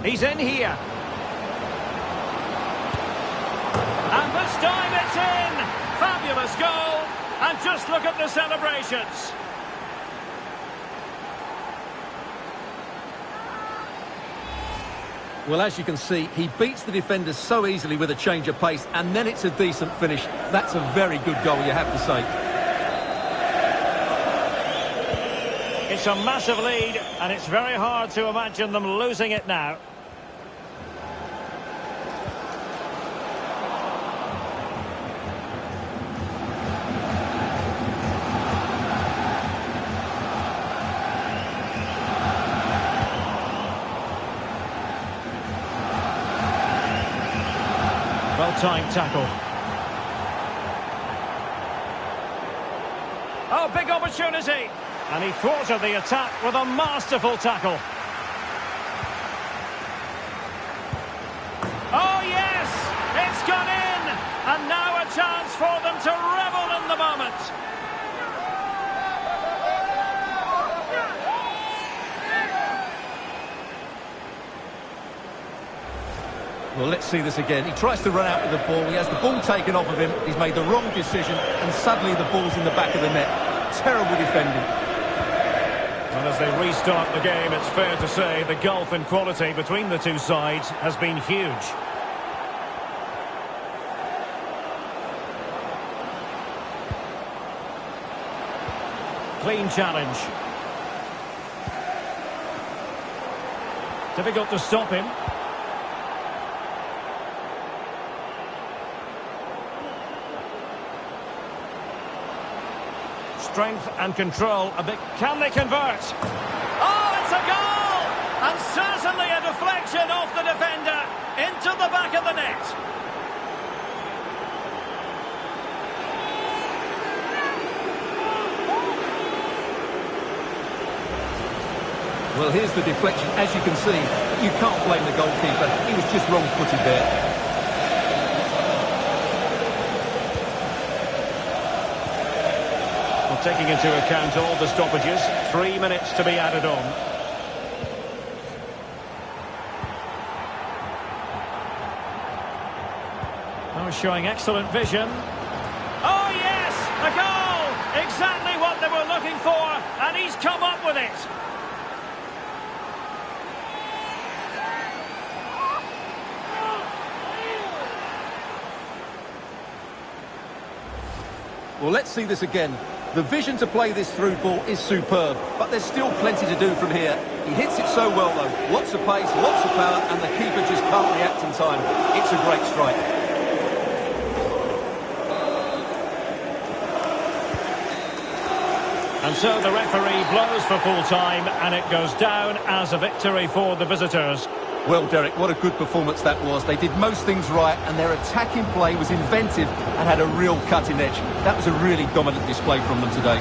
He's in here. And this time it's in! Fabulous goal! And just look at the celebrations. Well, as you can see, he beats the defenders so easily with a change of pace, and then it's a decent finish. That's a very good goal, you have to say. It's a massive lead, and it's very hard to imagine them losing it now. well-timed tackle. Oh, big opportunity. And he thwarted the attack with a masterful tackle. Oh, yes! It's gone in! And now a chance for them to revel in the moment. Well, let's see this again. He tries to run out with the ball. He has the ball taken off of him. He's made the wrong decision, and suddenly the ball's in the back of the net. Terrible defending. And as they restart the game, it's fair to say the gulf in quality between the two sides has been huge. Clean challenge. Difficult to stop him. Strength and control a bit. Can they convert? Oh, it's a goal! And certainly a deflection off the defender into the back of the net. Well, here's the deflection. As you can see, you can't blame the goalkeeper. He was just wrong-footed there. Taking into account all the stoppages, 3 minutes to be added on. Oh, showing excellent vision. Oh, yes! A goal! Exactly what they were looking for, and he's come up with it. Well, let's see this again. The vision to play this through ball is superb, but there's still plenty to do from here. He hits it so well, though. Lots of pace, lots of power, and the keeper just can't react in time. It's a great strike. And so the referee blows for full time, and it goes down as a victory for the visitors. Well, Derek, what a good performance that was. They did most things right, and their attacking play was inventive and had a real cutting edge. That was a really dominant display from them today.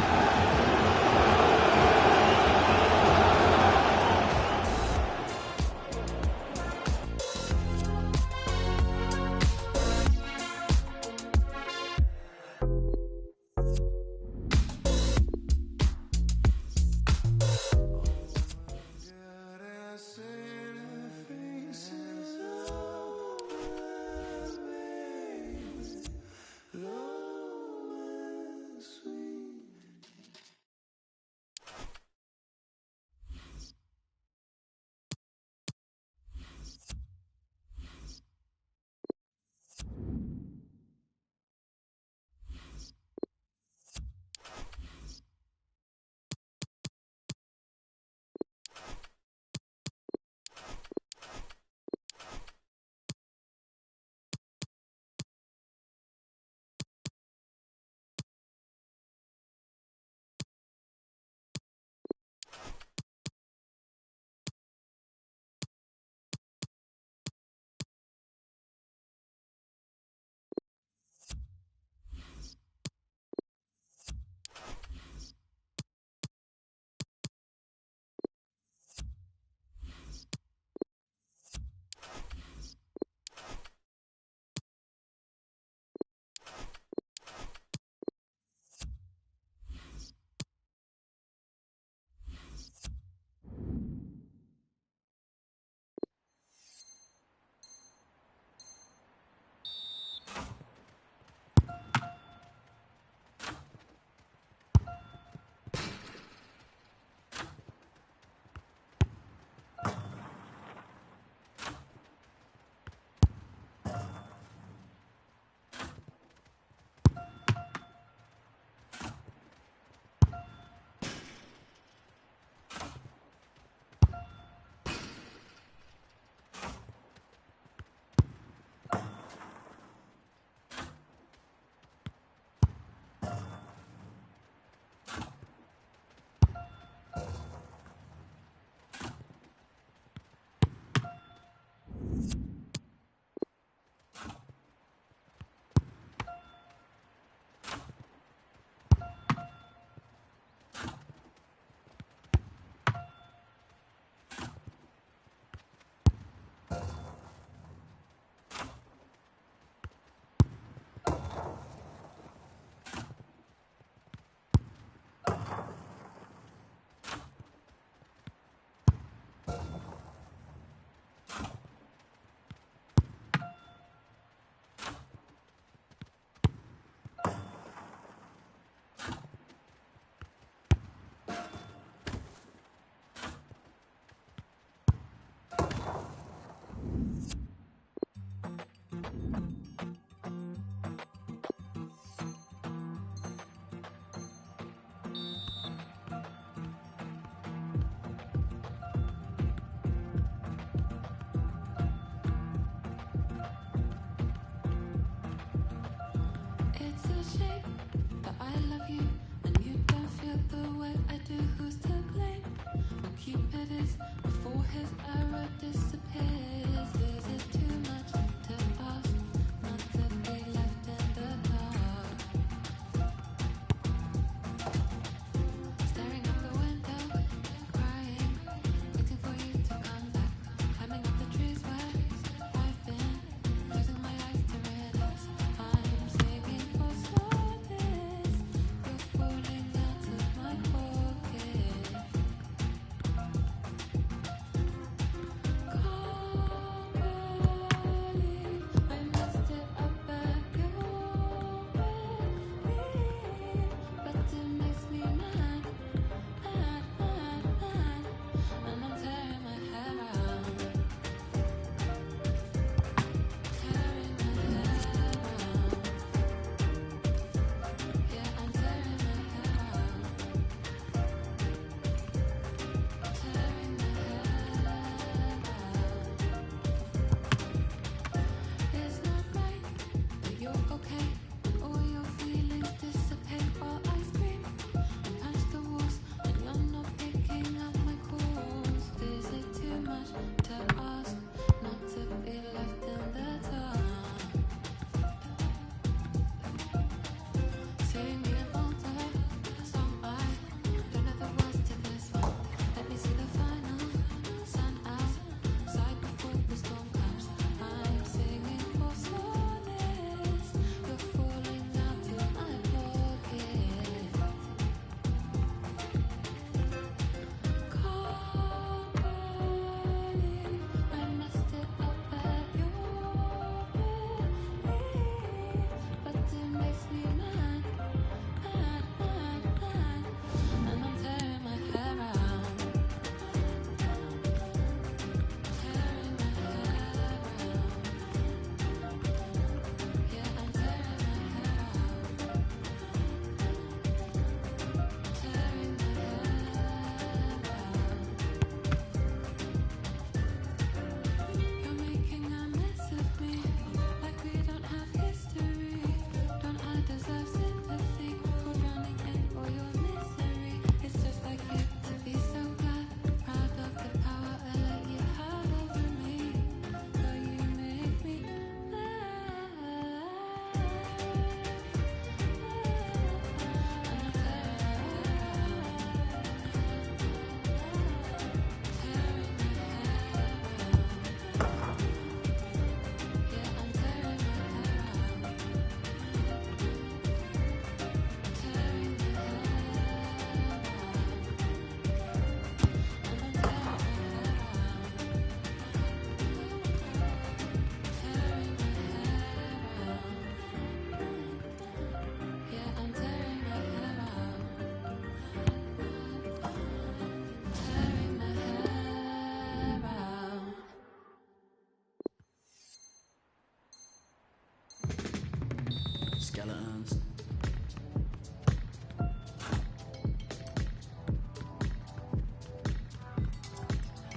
Skeletons.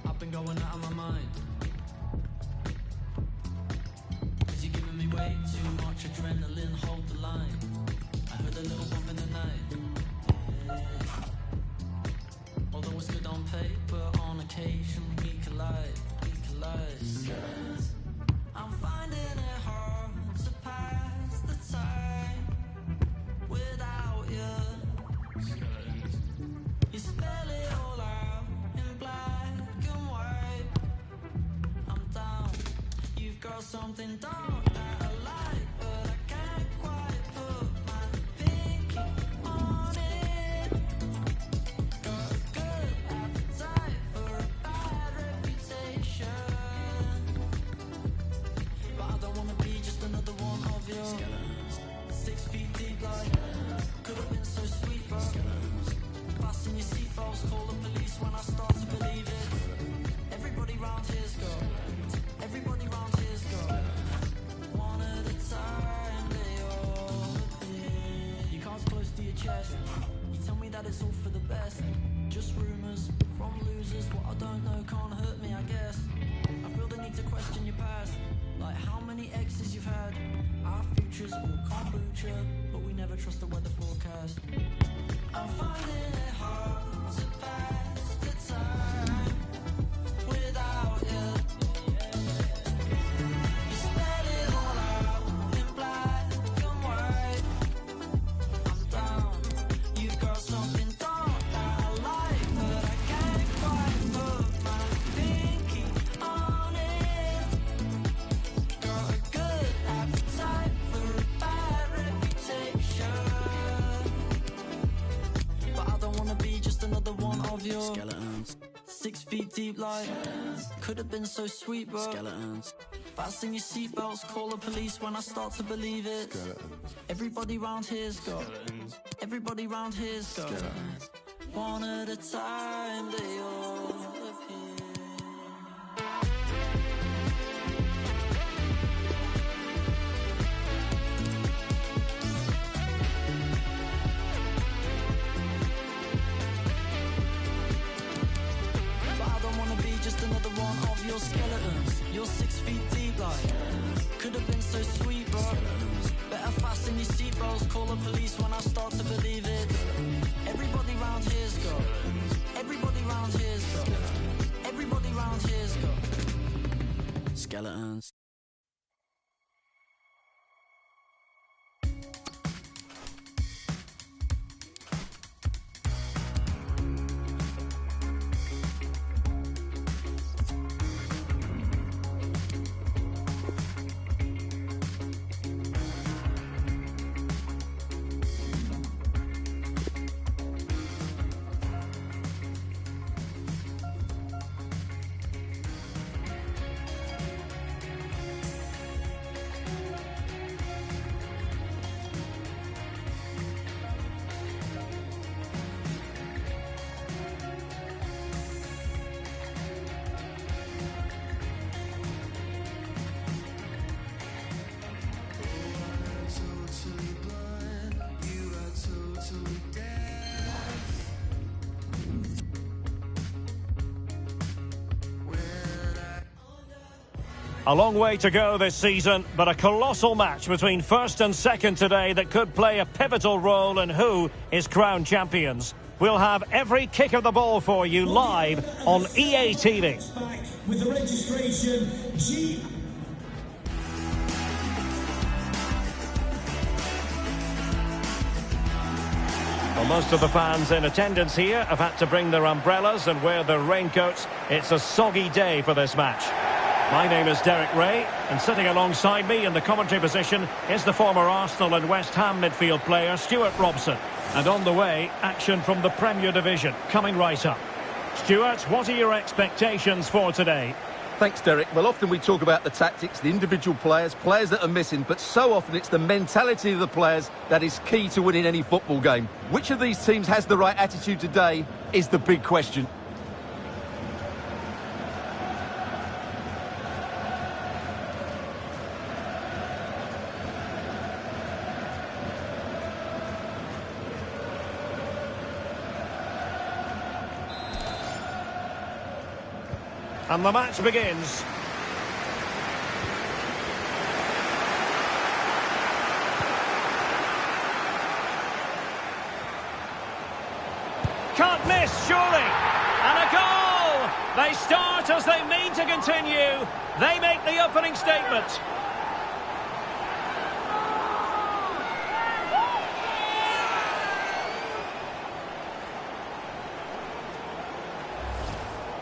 I've been going out of my mind, 'cause you're giving me way too much adrenaline, hold the line. I heard a little bump in the night, yeah. Although it's good on paper, on occasion we collide, Skeletons. I'm finding it hard to pass the time without you. Skeletons. You spell it all out in black and white. I'm down. You've got something dark that I like, but I can't quite put my pinky on it. Got a good appetite for a bad reputation, but I don't wanna be just another one of your Skeletons. 6 feet deep, like could have been so sweet, but fasten your seatbelts, call the police when I start to believe it. Everybody round here's got, everybody round here's got one at a time. They all appear. Your cards close to your chest. You tell me that it's all for the best. Just rumors from losers. What I don't know can't hurt me, I guess. I feel the need to question your past, like how many exes you've had. Our futures all kombucha, but we never trust the weather forecast. I'm finding it hard to pass the time without you're skeletons. 6 feet deep like could have been so sweet, but skeletons. Fasten your seatbelts, call the police when I start to believe it. Skeletons. Everybody round here's got skeletons. Everybody round here's got skeletons. One at a time they all appear. But I don't wanna be just another one of your skeletons. You're 6 feet deep like could have been so sweet, but better fasten your seatbelts, call the police when I start to believe it. Everybody round here's got everybody round here's got everybody round here's got skeletons. A long way to go this season, but a colossal match between first and second today that could play a pivotal role in who is crowned champions. We'll have every kick of the ball for you live on EA TV. With the registration G. Well, most of the fans in attendance here have had to bring their umbrellas and wear their raincoats. It's a soggy day for this match. My name is Derek Ray, and sitting alongside me in the commentary position is the former Arsenal and West Ham midfield player Stuart Robson. And on the way, action from the Premier Division, coming right up. Stuart, what are your expectations for today? Thanks, Derek. Well, often we talk about the tactics, the individual players that are missing, but so often it's the mentality of the players that is key to winning any football game. Which of these teams has the right attitude today is the big question. And the match begins. Can't miss, surely. And a goal! They start as they mean to continue. They make the opening statement.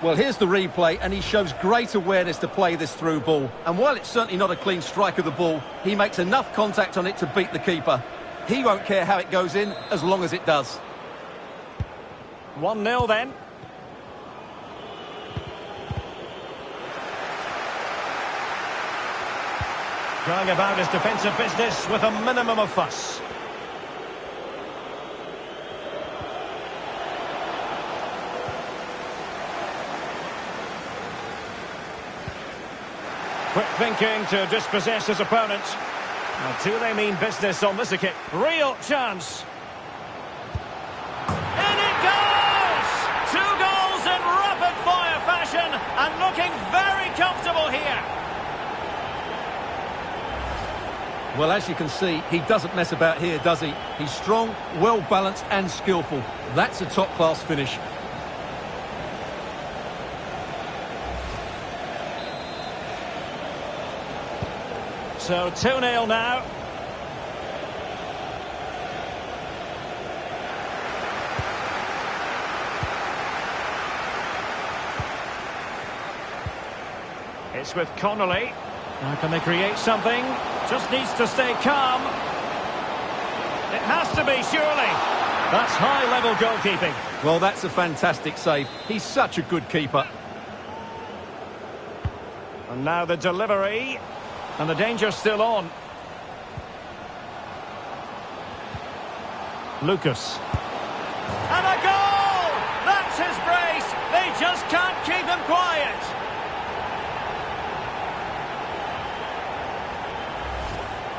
Well, here's the replay, and he shows great awareness to play this through ball. And while it's certainly not a clean strike of the ball, he makes enough contact on it to beat the keeper. He won't care how it goes in, as long as it does. 1-0 then. Going about his defensive business with a minimum of fuss. Quick thinking to dispossess his opponent. Now, do they mean business on this occasion? Real chance. In it goes! 2 goals in rapid-fire fashion and looking very comfortable here. Well, as you can see, he doesn't mess about here, does he? He's strong, well-balanced and skillful. That's a top-class finish. So 2-0 now. It's with Connolly. Now can they create something? Just needs to stay calm. It has to be, surely. That's high-level goalkeeping. Well, that's a fantastic save. He's such a good keeper. And now the delivery. And the danger's still on. Lucas. And a goal! That's his brace! They just can't keep him quiet!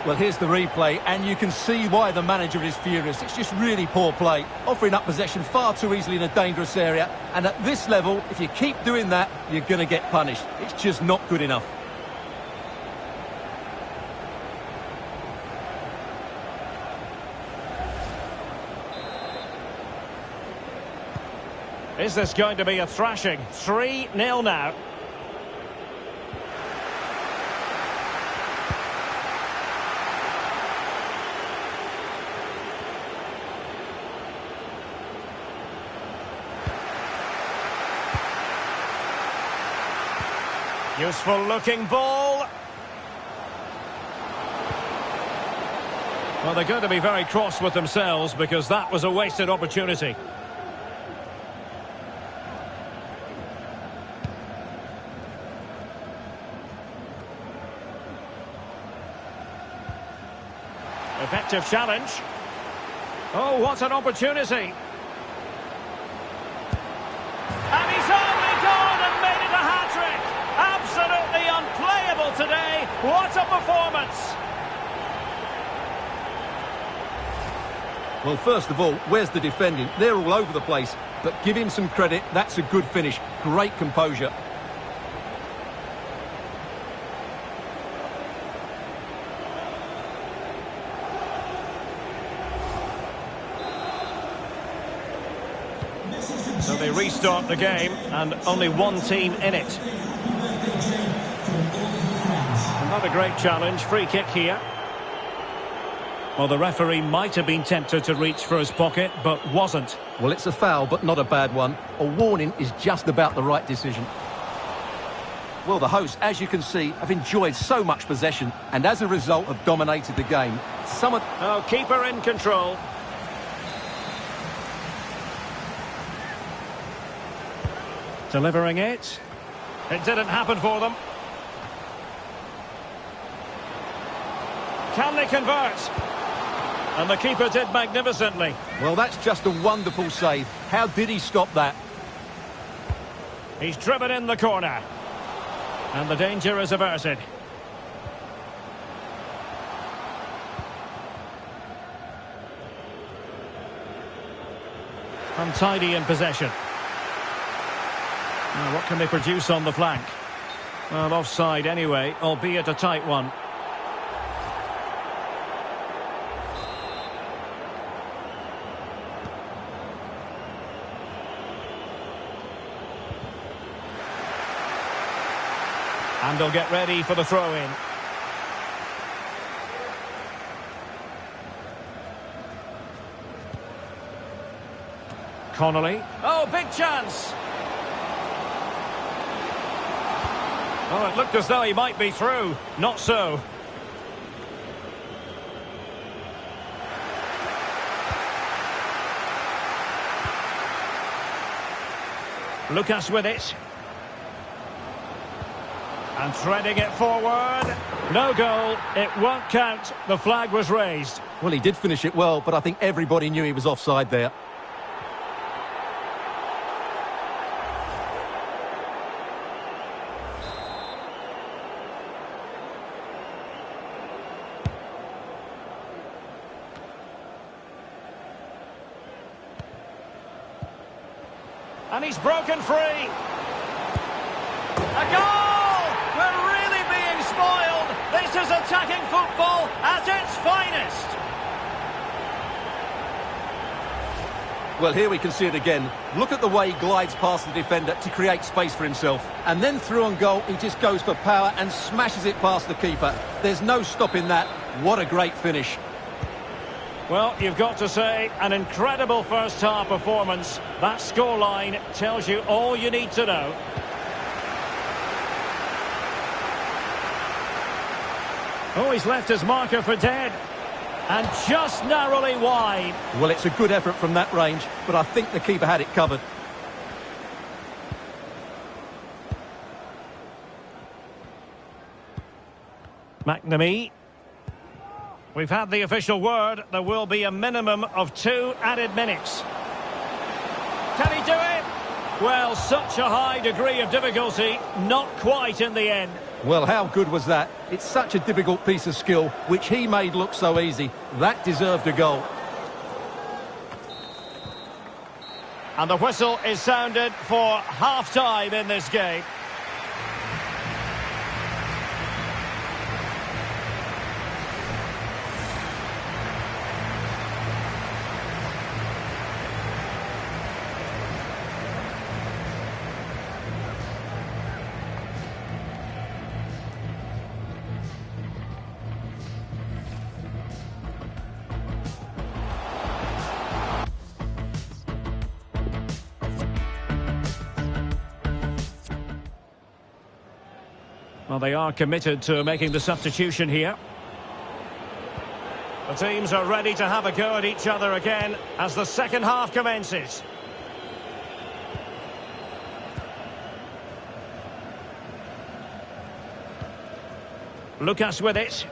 Well, here's the replay, and you can see why the manager is furious. It's just really poor play, offering up possession far too easily in a dangerous area. And at this level, if you keep doing that, you're going to get punished. It's just not good enough. Is this going to be a thrashing? 3-0 now. Useful looking ball. Well, they're going to be very cross with themselves because that was a wasted opportunity. Effective challenge. Oh, what an opportunity. And he's only gone and made it a hat-trick. Absolutely unplayable today. What a performance. Well, first of all, where's the defending? They're all over the place. But give him some credit. That's a good finish. Great composure. So they restart the game, and only one team in it. Another great challenge, free kick here. Well, the referee might have been tempted to reach for his pocket, but wasn't. Well, it's a foul, but not a bad one. A warning is just about the right decision. Well, the hosts, as you can see, have enjoyed so much possession, and as a result have dominated the game. Oh, keeper in control. Delivering it. It didn't happen for them. Can they convert? And the keeper did magnificently. Well, that's just a wonderful save. How did he stop that? He's driven in the corner. And the danger is averted. Untidy in possession. Now, what can they produce on the flank? Well, offside anyway, albeit a tight one. And they'll get ready for the throw-in. Connolly. Oh, big chance! Oh, it looked as though he might be through. Not so. Lucas with it. And threading it forward. No goal. It won't count. The flag was raised. Well, he did finish it well, but I think everybody knew he was offside there. And he's broken free. A goal! We're really being spoiled. This is attacking football at its finest. Well, here we can see it again. Look at the way he glides past the defender to create space for himself. And then through on goal, he just goes for power and smashes it past the keeper. There's no stopping that. What a great finish. Well, you've got to say, an incredible first-half performance. That scoreline tells you all you need to know. Oh, he's left his marker for dead. And just narrowly wide. Well, it's a good effort from that range, but I think the keeper had it covered. McNamee. We've had the official word. There will be a minimum of 2 added minutes. Can he do it? Well, such a high degree of difficulty, not quite in the end. Well, how good was that? It's such a difficult piece of skill, which he made look so easy. That deserved a goal. And the whistle is sounded for half-time in this game. Well, they are committed to making the substitution here. The teams are ready to have a go at each other again as the second half commences. Lucas with it.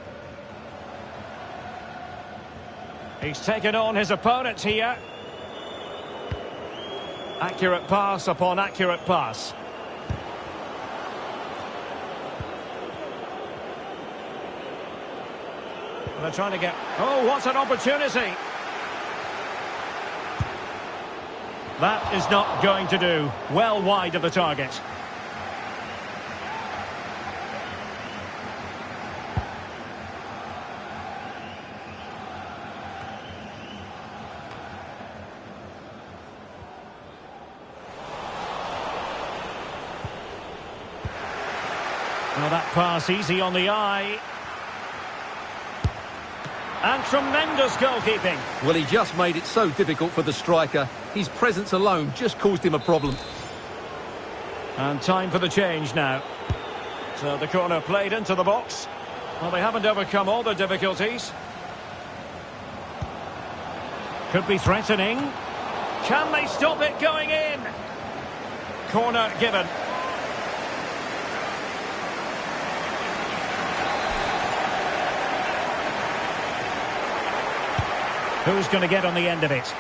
He's taken on his opponent here. Accurate pass upon accurate pass. They're trying to get... Oh, what an opportunity! That is not going to do. Well wide of the target. Well, that pass easy on the eye. And tremendous goalkeeping. Well, he just made it so difficult for the striker. His presence alone just caused him a problem. And time for the change now. So the corner played into the box. Well, they haven't overcome all the difficulties. Could be threatening. Can they stop it going in? Corner given. Who's going to get on the end of it?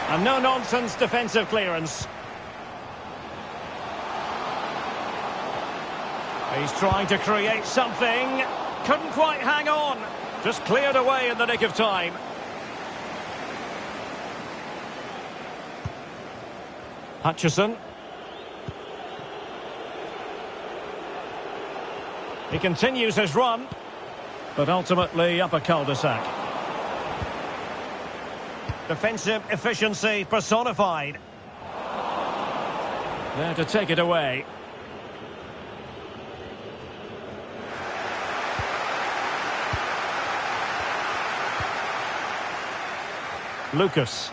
A no-nonsense defensive clearance. He's trying to create something. Couldn't quite hang on. Just cleared away in the nick of time. Hutchison. He continues his run, but ultimately up a cul-de-sac. Defensive efficiency personified. There to take it away. Lucas.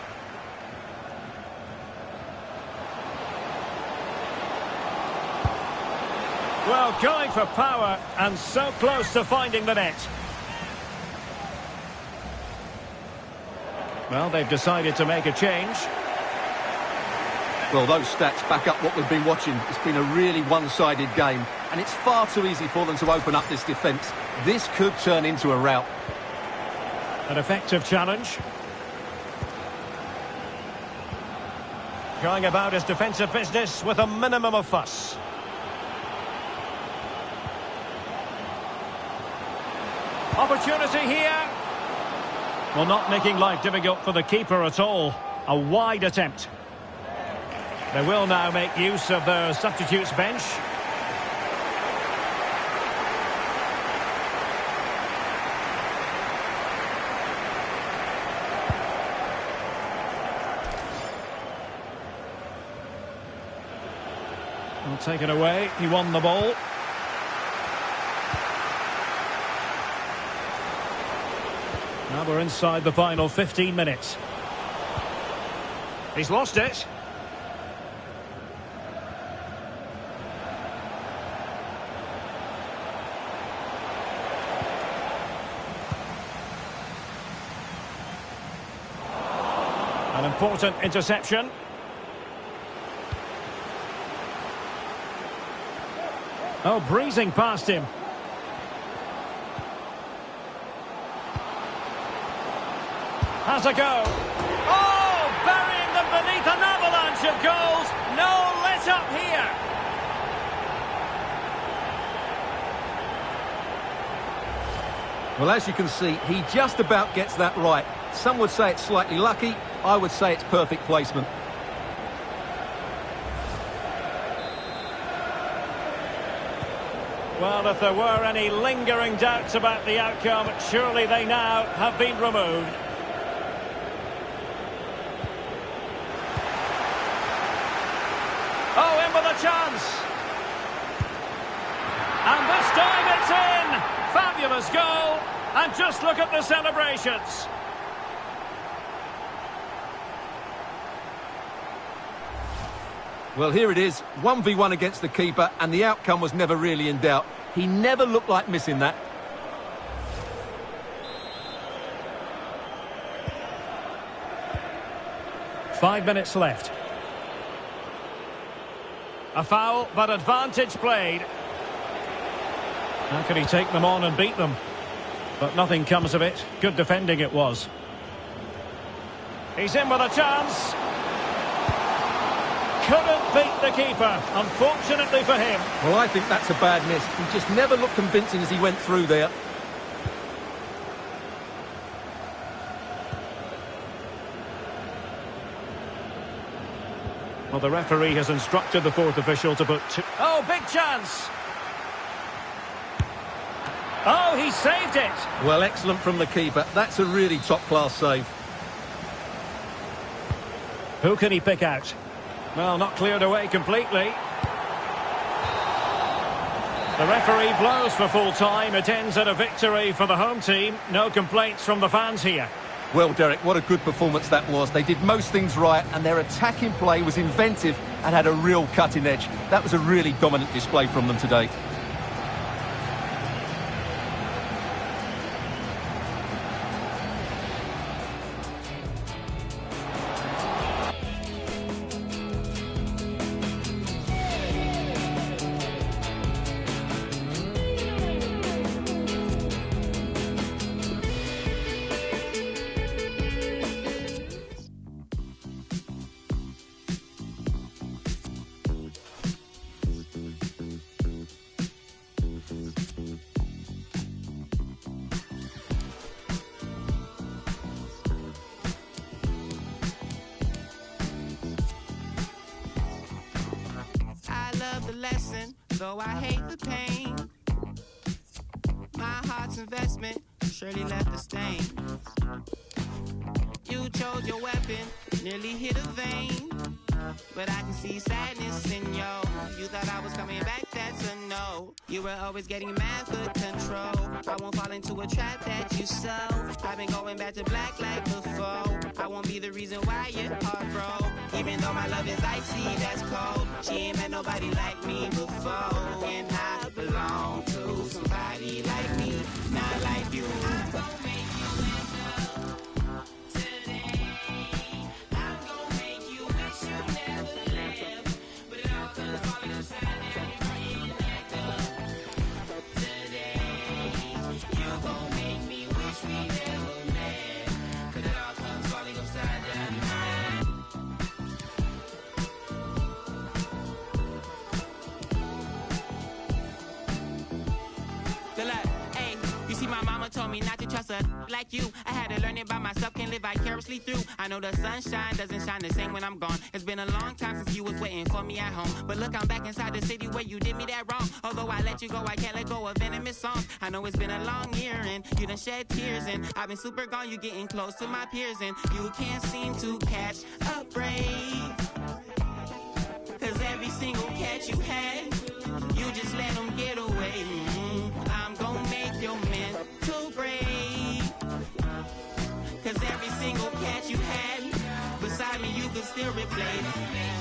Well, going for power and so close to finding the net. Well, they've decided to make a change. Well, those stats back up what we've been watching. It's been a really one-sided game, and it's far too easy for them to open up this defence. This could turn into a rout. An effective challenge. Going about his defensive business with a minimum of fuss. Opportunity here. Well, not making life difficult for the keeper at all. A wide attempt. They will now make use of their substitutes bench. Well, taken away. He won the ball. Now we're inside the final 15 minutes. He's lost it. important interception. Oh, breezing past him. Has a go. Oh, burying them beneath an avalanche of goals. No let up here. Well, as you can see, he just about gets that right. Some would say it's slightly lucky. I would say it's perfect placement. Well, if there were any lingering doubts about the outcome, surely they now have been removed. Oh, in with a chance. And this time it's in. Fabulous goal. And just look at the celebrations. Well, here it is, 1v1 against the keeper, and the outcome was never really in doubt. He never looked like missing that. Five minutes left. A foul, but advantage played. How can he take them on and beat them? But nothing comes of it. Good defending it was. He's in with a chance. Couldn't beat the keeper, unfortunately for him. Well, I think that's a bad miss. He just never looked convincing as he went through there. Well, the referee has instructed the fourth official to put two... Oh, big chance! Oh, he saved it! Well, excellent from the keeper. That's a really top-class save. Who can he pick out? Well, not cleared away completely. The referee blows for full time. It ends at a victory for the home team. No complaints from the fans here. Well, Derek, what a good performance that was. They did most things right, and their attacking play was inventive and had a real cutting edge. That was a really dominant display from them today. The lesson, though I hate the pain. My heart's investment surely left a stain. You chose your weapon, nearly hit a vein. But I can see sadness in you. You thought I was coming back, that's a no. You were always getting mad for control. I won't fall into a trap that you sow. I've been going back to black like before. I won't be the reason why your heart broke. Even though my love is icy, that's cold. She ain't met nobody like me before. And I belong to somebody like me, not like you. I'm gonna make you wake up today. I'm gonna make you wish you never left. But it all comes falling upside down. You're bringing back up today. You gon' make me wish we never met. But it all comes falling upside down. My mama told me not to trust a like you. I had to learn it by myself, can't live vicariously through. I know the sunshine doesn't shine the same when I'm gone. It's been a long time since you was waiting for me at home. But look, I'm back inside the city where you did me that wrong. Although I let you go, I can't let go of venomous songs. I know it's been a long year and you done shed tears. And I've been super gone, you getting close to my peers. And you can't seem to catch a break. Cause every single catch you had, you just let them get away. I'm gonna make your mental break. Cause every single catch you had, beside me you could still replace.